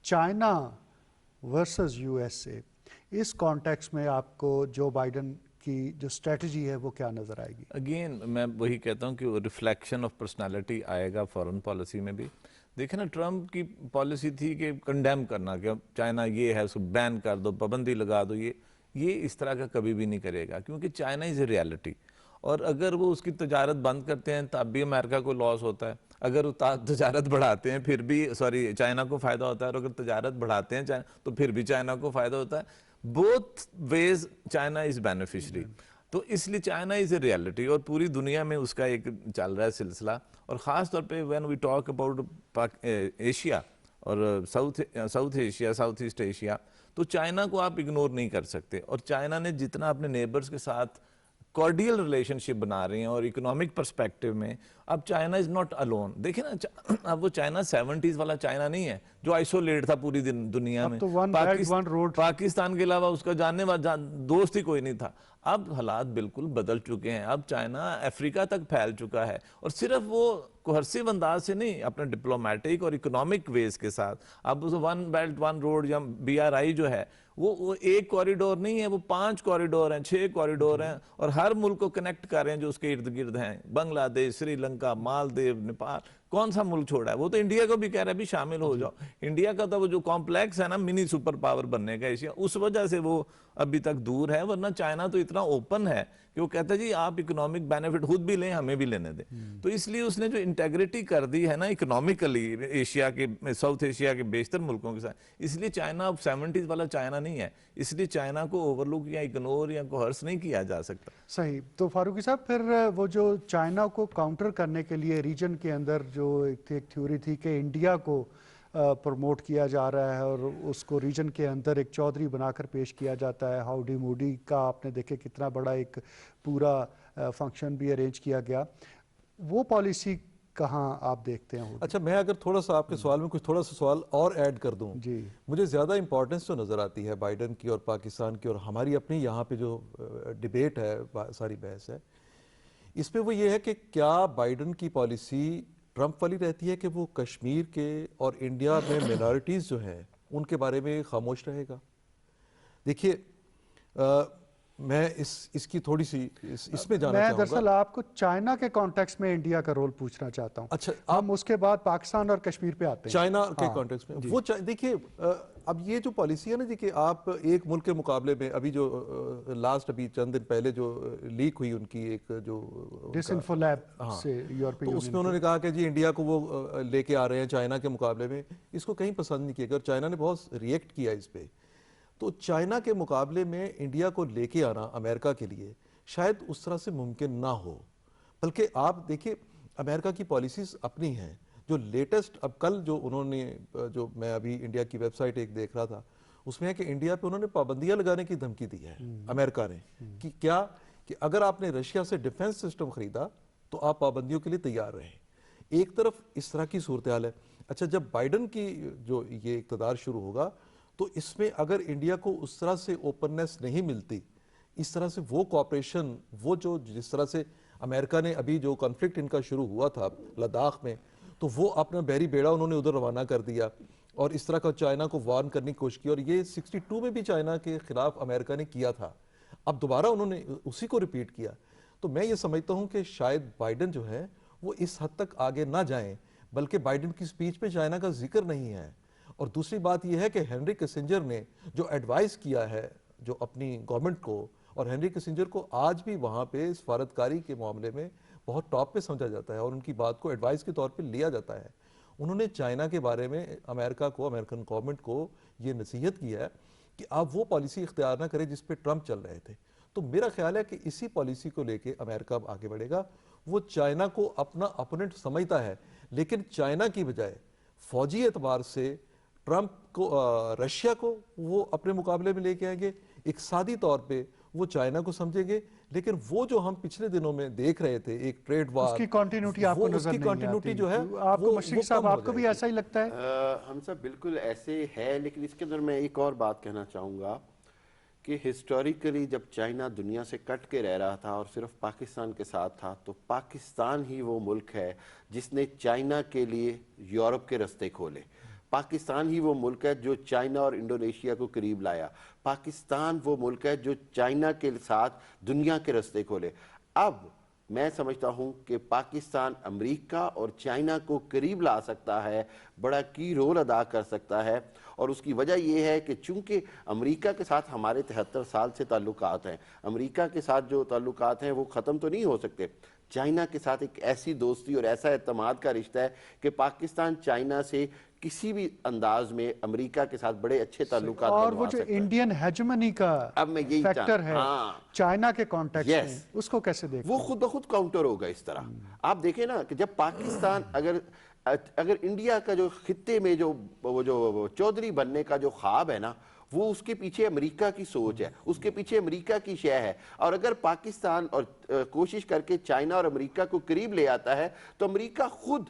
China versus U S A, اس کانٹیکس میں آپ کو جو بائیڈن کی جو اسٹریٹجی ہے وہ کیا نظر آئے گی؟ اگین میں وہی کہتا ہوں کہ ریفلیکشن آف پرسنالٹی آئے گا فورن پالیسی میں بھی. دیکھیں نا, ٹرمپ کی پالیسی تھی کہ کنڈیم کرنا, کہ چائنا یہ ہے اس کو بین کر دو, پابندی لگا دو. یہ اس طرح کا کبھی بھی نہیں کرے گا, کیونکہ چائنا از اے ریالٹی. اور اگر وہ اس کی تجارت بند کرتے ہیں تب بھی امریکہ کو لاس ہوتا ہے, اگر وہ تجارت بڑھاتے ہیں پھر بھی چائنا کو فائدہ ہوتا ہے, اور اگر تجارت بڑھاتے ہیں تو پھر بھی چائنا کو فائدہ ہوتا ہے. Both ways China is beneficiary. تو اس لیے چائنا از اے ریالٹی اور پوری دنیا میں اس کا ایک چل رہا ہے سلسلہ. اور خاص طور پہ when we talk about Asia اور South Asia, South East Asia, تو چائنا کو آپ اگنور نہیں کر سکتے. اور چائنا نے جتنا اپنے نیبرز کے ساتھ کارڈیل ریلیشن شپ بنا رہے ہیں اور اکنامک پرسپیکٹو میں, اب چائنا از ناٹ الون. دیکھیں نا, اب وہ چائنا 70s والا چائنا نہیں ہے جو آئسولیٹ تھا پوری دنیا میں. پاکستان کے علاوہ اس کا جاننے والا دوست ہی کوئی نہیں تھا. اب حالات بالکل بدل چکے ہیں. اب چائنا افریقہ تک پھیل چکا ہے, اور صرف وہ کوہرسیو انداز سے نہیں, اپنے ڈپلومیٹک اور اکنامک ویز کے ساتھ. اب ون بیلٹ ون روڈ یا BRI جو ہے وہ ایک کوریڈور نہیں ہے, وہ 5 کوریڈور ہیں, 6 کوریڈور ہیں, اور ہر ملک کو کنیکٹ کر رہے ہیں جو اس کے ارد گرد ہیں. بنگلہ دیش, سری لنکا, مالدیو, نیپال, کون سا ملک چھوڑا ہے؟ وہ تو انڈیا کو بھی کہہ رہا ہے بھی شامل ہو جاؤ. انڈیا کا تو وہ جو کمپلیکس ہے نا منی سپر پاور بننے کا ایشیا, اس وجہ سے وہ ابھی تک دور ہے. ورنہ چائنا تو اتنا اوپن ہے کہ وہ کہتا ہے جی آپ اکنامک بینیفٹ خود بھی لیں, ہمیں بھی لینے دیں. تو اس لیے اس نے جو انٹیگریٹی کر دی ہے نا اکنامکلی ایشیا کے, ساؤتھ ایشیا کے بیشتر ملکوں کے ساتھ, اس لیے چائنا اب 70s والا چائنا نہیں ہے. اس لیے چائنا کو اوور لک یا اگنور یا کوہرس نہیں کیا جا سکتا. صحیح. تو فاروقی صاحب پھر وہ جو چائنا کو کاؤنٹر کرنے کے لیے ریجن کے اندر جو ایک تھیوری تھی کہ انڈیا کو پروموٹ کیا جا رہا ہے اور اس کو ریجن کے اندر ایک چودھری بنا کر پیش کیا جاتا ہے, ہاؤڈی موڈی کا آپ نے دیکھے کتنا بڑا ایک پورا فنکشن بھی ارینج کیا گیا, وہ پالیسی کہاں آپ دیکھتے ہیں؟ اچھا, میں اگر تھوڑا سا آپ کے سوال میں کچھ تھوڑا سا سوال اور ایڈ کر دوں. جی, مجھے زیادہ امپورٹنس جو نظر آتی ہے بائیڈن کی اور پاکستان کی اور ہماری اپنی یہاں پہ جو ڈیبیٹ ہے, ساری بحث ہے, اس پہ وہ یہ ہے کہ کیا بائیڈن کی پالیسی ٹرمپ والی رہتی ہے کہ وہ کشمیر کے اور انڈیا میں مینارٹیز جو ہیں ان کے بارے میں خاموش رہے گا. دیکھیے میں اس کی تھوڑی سی اس میں جانا چاہوں گا. میں دراصل آپ کو چائنا کے کانٹیکس میں انڈیا کا رول پوچھنا چاہتا ہوں. اچھا, ہم اس کے بعد پاکستان اور کشمیر پہ آتے ہیں. چائنا کے کانٹیکس میں وہ دیکھیے اب یہ جو پالیسی ہے نا جی کہ آپ ایک ملک کے مقابلے میں, ابھی جو لاسٹ ابھی چند دن پہلے جو لیک ہوئی ان کی ایک جو ڈس انفو لیب سے یورپی تو اس میں انہوں نے کہا کہ جی انڈیا کو وہ لے کے آ رہے ہیں چائنا کے مقابلے میں, اس کو کہیں پسند نہیں کیا گیا اور چائنا نے بہت ریئیکٹ کیا اس پہ. تو چائنا کے مقابلے میں انڈیا کو لے کے آنا امریکہ کے لیے شاید اس طرح سے ممکن نہ ہو, بلکہ آپ دیکھیں امریکہ کی پالیسیز اپنی ہیں. جو لیٹسٹ اب کل جو انہوں نے, جو میں ابھی انڈیا کی ویب سائٹ ایک دیکھ رہا تھا, اس میں ہے کہ انڈیا پہ انہوں نے پابندیاں لگانے کی دھمکی دی ہے امریکہ نے, کہ کیا کہ اگر آپ نے رشیا سے ڈیفنس سسٹم خریدا تو آپ پابندیوں کے لیے تیار رہیں. ایک طرف اس طرح کی صورتحال ہے. اچھا, جب بائیڈن کی جو یہ اقتدار شروع ہوگا تو اس میں اگر انڈیا کو اس طرح سے اوپننیس نہیں ملتی, اس طرح سے وہ کوآپریشن, وہ جو جس طرح سے امریکہ نے ابھی جو کنفلکٹ ان کا شروع ہوا تھا لداخ میں, تو وہ اپنا بحری بیڑا انہوں نے ادھر روانہ کر دیا اور اس طرح کا چائنا کو وارن کرنے کی کوشش کی, اور یہ 62 میں بھی چائنا کے خلاف امریکہ نے کیا تھا, اب دوبارہ انہوں نے اسی کو ریپیٹ کیا. تو میں یہ سمجھتا ہوں کہ شاید بائیڈن جو ہے وہ اس حد تک آگے نہ جائیں, بلکہ بائیڈن کی سپیچ پہ چائنا کا ذکر نہیں ہے. اور دوسری بات یہ ہے کہ ہینری کسنجر نے جو ایڈوائز کیا ہے جو اپنی گورنمنٹ کو, اور ہینری کسنجر کو آج بھی وہاں پہ سفارتکاری کے معاملے میں بہت ٹاپ پہ سمجھا جاتا ہے اور ان کی بات کو ایڈوائز کے طور پہ لیا جاتا ہے. انہوں نے چائنا کے بارے میں امریکہ کو, امریکن گورنمنٹ کو یہ نصیحت کی ہے کہ آپ وہ پالیسی اختیار نہ کریں جس پہ ٹرمپ چل رہے تھے. تو میرا خیال ہے کہ اسی پالیسی کو لے کے امریکہ اب آگے بڑھے گا. وہ چائنا کو اپنا اپوننٹ سمجھتا ہے, لیکن چائنا کی بجائے فوجی اعتبار سے ٹرمپ کو, رشیا کو وہ اپنے مقابلے میں لے کے آئیں گے. اقتصادی طور پہ وہ چائنا کو سمجھیں گے, لیکن وہ جو ہم پچھلے دنوں میں دیکھ رہے تھے ایک ٹریڈ وار, اس کی کنٹینیوٹی آپ کو نظر نہیں آتی جو ہے آپ کو مشرق صاحب, آپ کو بھی ایسا ہی لگتا ہے؟ ہم سب بالکل ایسے ہے, لیکن اس کے اندر میں ایک اور بات کہنا چاہوں گا کہ ہسٹوریکلی جب چائنا دنیا سے کٹ کے رہ رہا تھا اور صرف پاکستان کے ساتھ تھا, تو پاکستان ہی وہ ملک ہے جس نے چائنا کے لیے یورپ کے رستے کھولے. پاکستان ہی وہ ملک ہے جو چائنا اور انڈونیشیا کو قریب لایا. پاکستان وہ ملک ہے جو چائنا کے ساتھ دنیا کے رستے کھولے. اب میں سمجھتا ہوں کہ پاکستان امریکہ اور چائنا کو قریب لا سکتا ہے, بڑا کی رول ادا کر سکتا ہے, اور اس کی وجہ یہ ہے کہ چونکہ امریکہ کے ساتھ ہمارے 73 سال سے تعلقات ہیں, امریکہ کے ساتھ جو تعلقات ہیں وہ ختم تو نہیں ہو سکتے. چائنا کے ساتھ ایک ایسی دوستی اور ایسا اعتماد کا رشتہ ہے کہ پاکستان چائنا سے کسی بھی انداز میں امریکہ کے ساتھ بڑے اچھے تعلقات اور وہ جو انڈین ہیجمنی کا فیکٹر ہے چائنا کے کانٹیکس میں, اس کو کیسے دیکھیں؟ وہ خود بخود کاؤنٹر ہوگا اس طرح. آپ دیکھیں نا کہ جب پاکستان اگر انڈیا کا جو خطے میں جو چودھری بننے کا جو خواب ہے نا, وہ اس کے پیچھے امریکہ کی سوچ ہے, اس کے پیچھے امریکہ کی شے ہے. اور اگر پاکستان اور کوشش کر کے چائنا اور امریکہ کو قریب لے آتا ہے تو امریکہ خود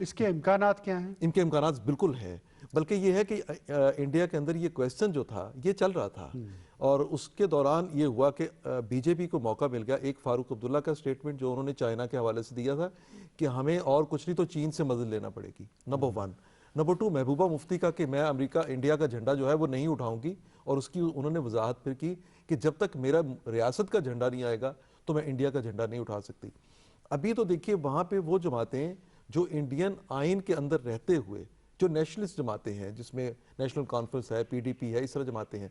اس کے امکانات کیا ہیں؟ ان کے امکانات بالکل ہے، بلکہ یہ ہے کہ انڈیا کے اندر یہ کویسچن جو تھا یہ چل رہا تھا، اور اس کے دوران یہ ہوا کہ بی جے پی کو موقع مل گیا. ایک فاروق عبداللہ کا سٹیٹمنٹ جو انہوں نے چائنا کے حوالے سے دیا تھا کہ ہمیں اور کچھ نہیں تو چین سے مدد لینا پڑے گی، نمبر 1. نمبر 2 محبوبہ مفتی کا کہ میں انڈیا کا جھنڈا جو ہے وہ نہیں اٹھاؤں گی، اور اس کی انہوں نے وضاحت پھر کی کہ جب تک میرا ریاست کا جھنڈا نہیں آئے گا تو میں انڈیا کا جھنڈا نہیں اٹھا سکتی. ابھی تو دیکھیے وہاں پہ وہ جماعتیں جو انڈین آئین کے اندر رہتے ہوئے جو نیشنلسٹ جماعتیں ہیں، جس میں نیشنل کانفرنس ہے، پی ڈی پی ہے، اس طرح جماعتیں ہیں،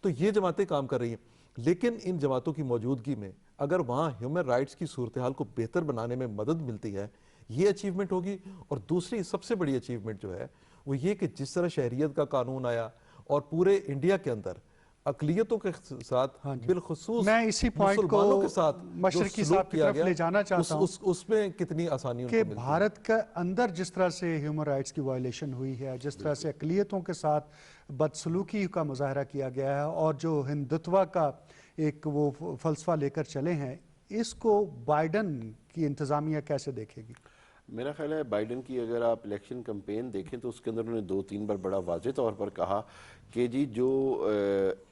تو یہ جماعتیں کام کر رہی ہیں. لیکن ان جماعتوں کی موجودگی میں اگر وہاں ہیومن رائٹس کی صورتحال کو بہتر بنانے میں مدد ملتی ہے، یہ اچیومنٹ ہوگی. اور دوسری سب سے بڑی اچیومنٹ جو ہے وہ یہ کہ جس طرح شہریت کا قانون آیا اور پورے انڈیا کے اندر اقلیتوں کے ساتھ بالخصوص میں اسی پوائنٹ کو مسلمانوں کے ساتھ مشرقی صاحب کی طرف لے جانا چاہتا ہوں اس میں کتنی آسانی ان کو کہ ملتی ہے. بھارت کا اندر جس طرح سے ہیومن رائٹس کی وائلیشن ہوئی ہے، جس طرح سے اقلیتوں کے ساتھ بدسلوکی کا مظاہرہ کیا گیا ہے، اور جو ہندتوا کا ایک وہ فلسفہ لے کر چلے ہیں، اس کو بائیڈن کی انتظامیہ کیسے دیکھے گی؟ میرا خیال ہے بائیڈن کی اگر آپ الیکشن کمپین دیکھیں تو اس کے اندر انہوں نے 2-3 بار بڑا واضح طور پر کہا کہ جی جو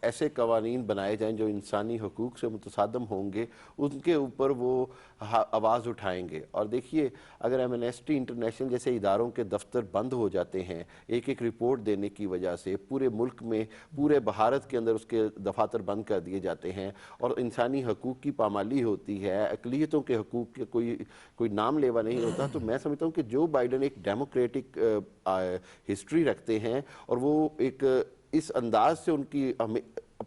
ایسے قوانین بنائے جائیں جو انسانی حقوق سے متصادم ہوں گے ان کے اوپر وہ آواز اٹھائیں گے. اور دیکھیے اگر ایمنسٹی انٹرنیشنل جیسے اداروں کے دفتر بند ہو جاتے ہیں ایک ایک رپورٹ دینے کی وجہ سے، پورے ملک میں پورے بھارت کے اندر اس کے دفاتر بند کر دیے جاتے ہیں اور انسانی حقوق کی پامالی ہوتی ہے، اقلیتوں کے حقوق کے کوئی نام لیوا نہیں ہوتا، تو میں سمجھتا ہوں کہ جو بائیڈن ایک ڈیموکریٹک ہسٹری رکھتے ہیں اور وہ ایک اس انداز سے ان کی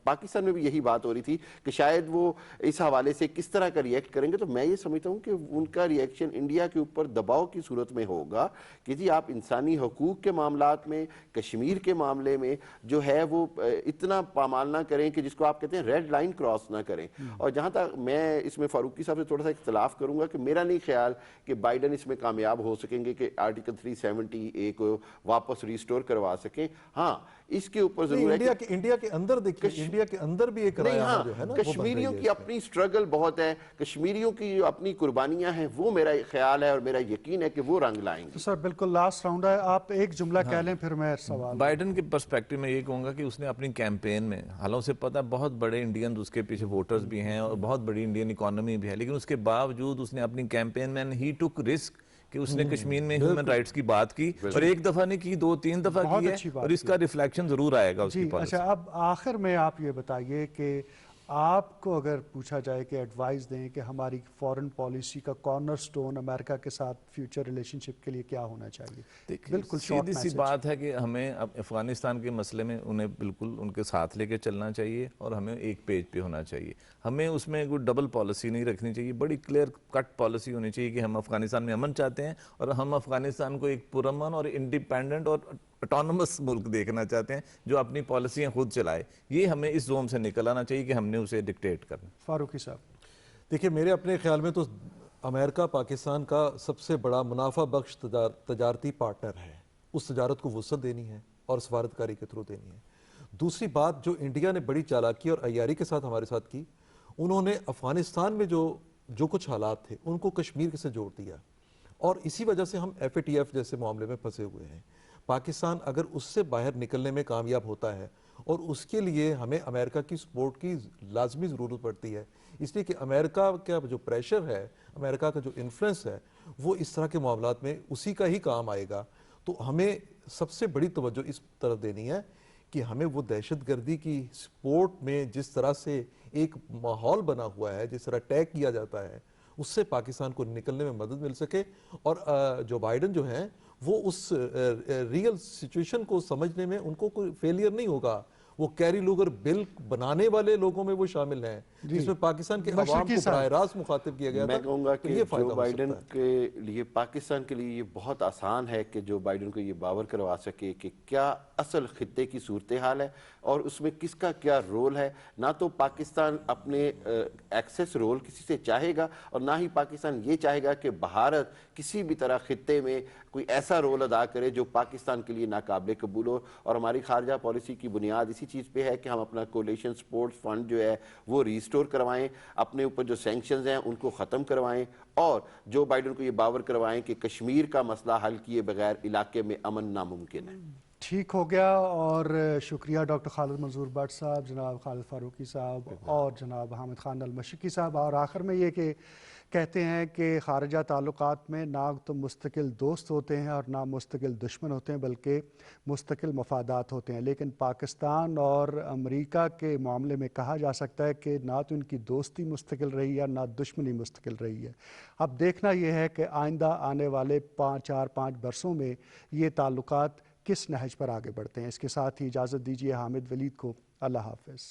پاکستان میں بھی یہی بات ہو رہی تھی کہ شاید وہ اس حوالے سے کس طرح کا ریئیکٹ کریں گے، تو میں یہ سمجھتا ہوں کہ ان کا ریئیکشن انڈیا کے اوپر دباؤ کی صورت میں ہوگا کہ جی آپ انسانی حقوق کے معاملات میں، کشمیر کے معاملے میں جو ہے وہ اتنا پامال نہ کریں کہ جس کو آپ کہتے ہیں ریڈ لائن کراس نہ کریں. اور جہاں تک میں اس میں فاروقی صاحب سے تھوڑا سا اختلاف کروں گا کہ میرا نہیں خیال کہ بائیڈن اس میں کامیاب ہو سکیں گے کہ آرٹیکل 370 کو واپس ریسٹور کروا سکیں. ہاں اس کے اوپر ضرور ہے کہ انڈیا کے اندر دیکھیں، انڈیا کے اندر بھی ایک رائے جو ہے نا، کشمیریوں کی اپنی سٹرگل بہت ہے، کشمیریوں کی جو اپنی قربانیاں ہیں وہ میرا خیال ہے اور میرا یقین ہے کہ وہ رنگ لائیں گے. سر بالکل لاسٹ راؤنڈ ہے، آپ ایک جملہ کہہ لیں پھر میں سوال. بائیڈن کے پرسپیکٹو میں یہ کہوں گا کہ اس نے اپنی کیمپین میں، حالوں سے پتہ بہت بڑے انڈین اس کے پیچھے ووٹرز بھی ہیں اور بہت بڑی انڈین اکانومی بھی ہے، لیکن اس کے باوجود اس نے اپنی کیمپین میں ہی ٹک رسک کہ اس نے کشمیر میں ہیومن رائٹس کی بات کی، اور ایک دفعہ نہیں کی، 2-3 دفعہ کی ہے، اور اس کا ریفلیکشن ضرور آئے گا اس کی پالیسی. اچھا اب آخر میں آپ یہ بتائیے کہ آپ کو اگر پوچھا جائے کہ ایڈوائز دیں کہ ہماری فورن پالیسی کا کارنر سٹون امریکہ کے ساتھ فیوچر ریلیشن شپ کے لیے کیا ہونا چاہیے؟ بالکل سیدھی سی بات ہے کہ ہمیں افغانستان کے مسئلے میں انہیں بالکل ان کے ساتھ لے کے چلنا چاہیے اور ہمیں ایک پیج پہ ہونا چاہیے. ہمیں اس میں کوئی ڈبل پالیسی نہیں رکھنی چاہیے، بڑی کلیئر کٹ پالیسی ہونی چاہیے کہ ہم افغانستان میں امن چاہتے ہیں اور ہم افغانستان کو ایک پرامن اور انڈیپینڈنٹ اور اٹانومس ملک دیکھنا چاہتے ہیں جو اپنی پالیسیاں خود چلائے. یہ ہمیں اس زون سے نکل آنا چاہیے کہ ہم نے اسے ڈکٹیٹ کرنا. فاروقی صاحب دیکھیے میرے اپنے خیال میں تو امریکہ پاکستان کا سب سے بڑا منافع بخش تجارتی پارٹنر ہے، اس تجارت کو وسعت دینی ہے اور سفارتکاری کے تھرو دینی ہے. دوسری بات جو انڈیا نے بڑی چالاکی اور عیاری کے ساتھ ہمارے ساتھ کی، انہوں نے افغانستان میں جو کچھ حالات تھے ان کو کشمیر سے جوڑ دیا، اور اسی وجہ سے ہم ایف اے ٹی ایف جیسے معاملے میں پھنسے ہوئے ہیں. پاکستان اگر اس سے باہر نکلنے میں کامیاب ہوتا ہے، اور اس کے لیے ہمیں امریکہ کی سپورٹ کی لازمی ضرورت پڑتی ہے، اس لیے کہ امریکہ کا جو پریشر ہے، امریکہ کا جو انفلوئنس ہے، وہ اس طرح کے معاملات میں اسی کا ہی کام آئے گا. تو ہمیں سب سے بڑی توجہ اس طرف دینی ہے کہ ہمیں وہ دہشت گردی کی سپورٹ میں جس طرح سے ایک ماحول بنا ہوا ہے، جس طرح اٹیک کیا جاتا ہے، اس سے پاکستان کو نکلنے میں مدد مل سکے. اور جو بائیڈن جو ہیں وہ اس ریئل سچویشن کو سمجھنے میں ان کو کوئی فیلئر نہیں ہوگا. وہ کیری لوگر بل بنانے والے لوگوں میں وہ شامل ہیں جس میں پاکستان کے عوام کو براہ راست مخاطب کیا گیا تھا. میں کہوں گا کہ جو بائیڈن کے لیے، پاکستان کے لیے یہ بہت آسان ہے کہ جو بائیڈن کو یہ باور کروا سکے کہ کیا اصل خطے کی صورتحال ہے اور اس میں کس کا کیا رول ہے. نہ تو پاکستان اپنے ایکسیس رول کسی سے چاہے گا اور نہ ہی پاکستان یہ چاہے گا کہ بھارت کسی بھی طرح خطے میں کوئی ایسا رول ادا کرے جو پاکستان کے لیے ناقابل قبول ہو. اور ہماری خارجہ پالیسی کی بنیاد اسی چیز پہ ہے کہ ہم اپنا کولیشن سپورٹس فنڈ جو ہے وہ ریسٹور کروائیں، اپنے اوپر جو سینکشنز ہیں ان کو ختم کروائیں، اور جو بائیڈن کو یہ باور کروائیں کہ کشمیر کا مسئلہ حل کیے بغیر علاقے میں امن ناممکن ہے۔ ٹھیک ہو گیا، اور شکریہ ڈاکٹر خالد منظور بٹ صاحب، جناب خالد فاروقی صاحب اور جناب حامد خان المشرقی صاحب۔ اور آخر میں یہ کہ کہتے ہیں کہ خارجہ تعلقات میں نہ تو مستقل دوست ہوتے ہیں اور نہ مستقل دشمن ہوتے ہیں، بلکہ مستقل مفادات ہوتے ہیں، لیکن پاکستان اور امریکہ کے معاملے میں کہا جا سکتا ہے کہ نہ تو ان کی دوستی مستقل رہی ہے نہ دشمنی مستقل رہی ہے۔ اب دیکھنا یہ ہے کہ آئندہ آنے والے 4-5 برسوں میں یہ تعلقات کس نہج پر آگے بڑھتے ہیں۔ اس کے ساتھ ہی اجازت دیجیے حامد ولید کو، اللہ حافظ۔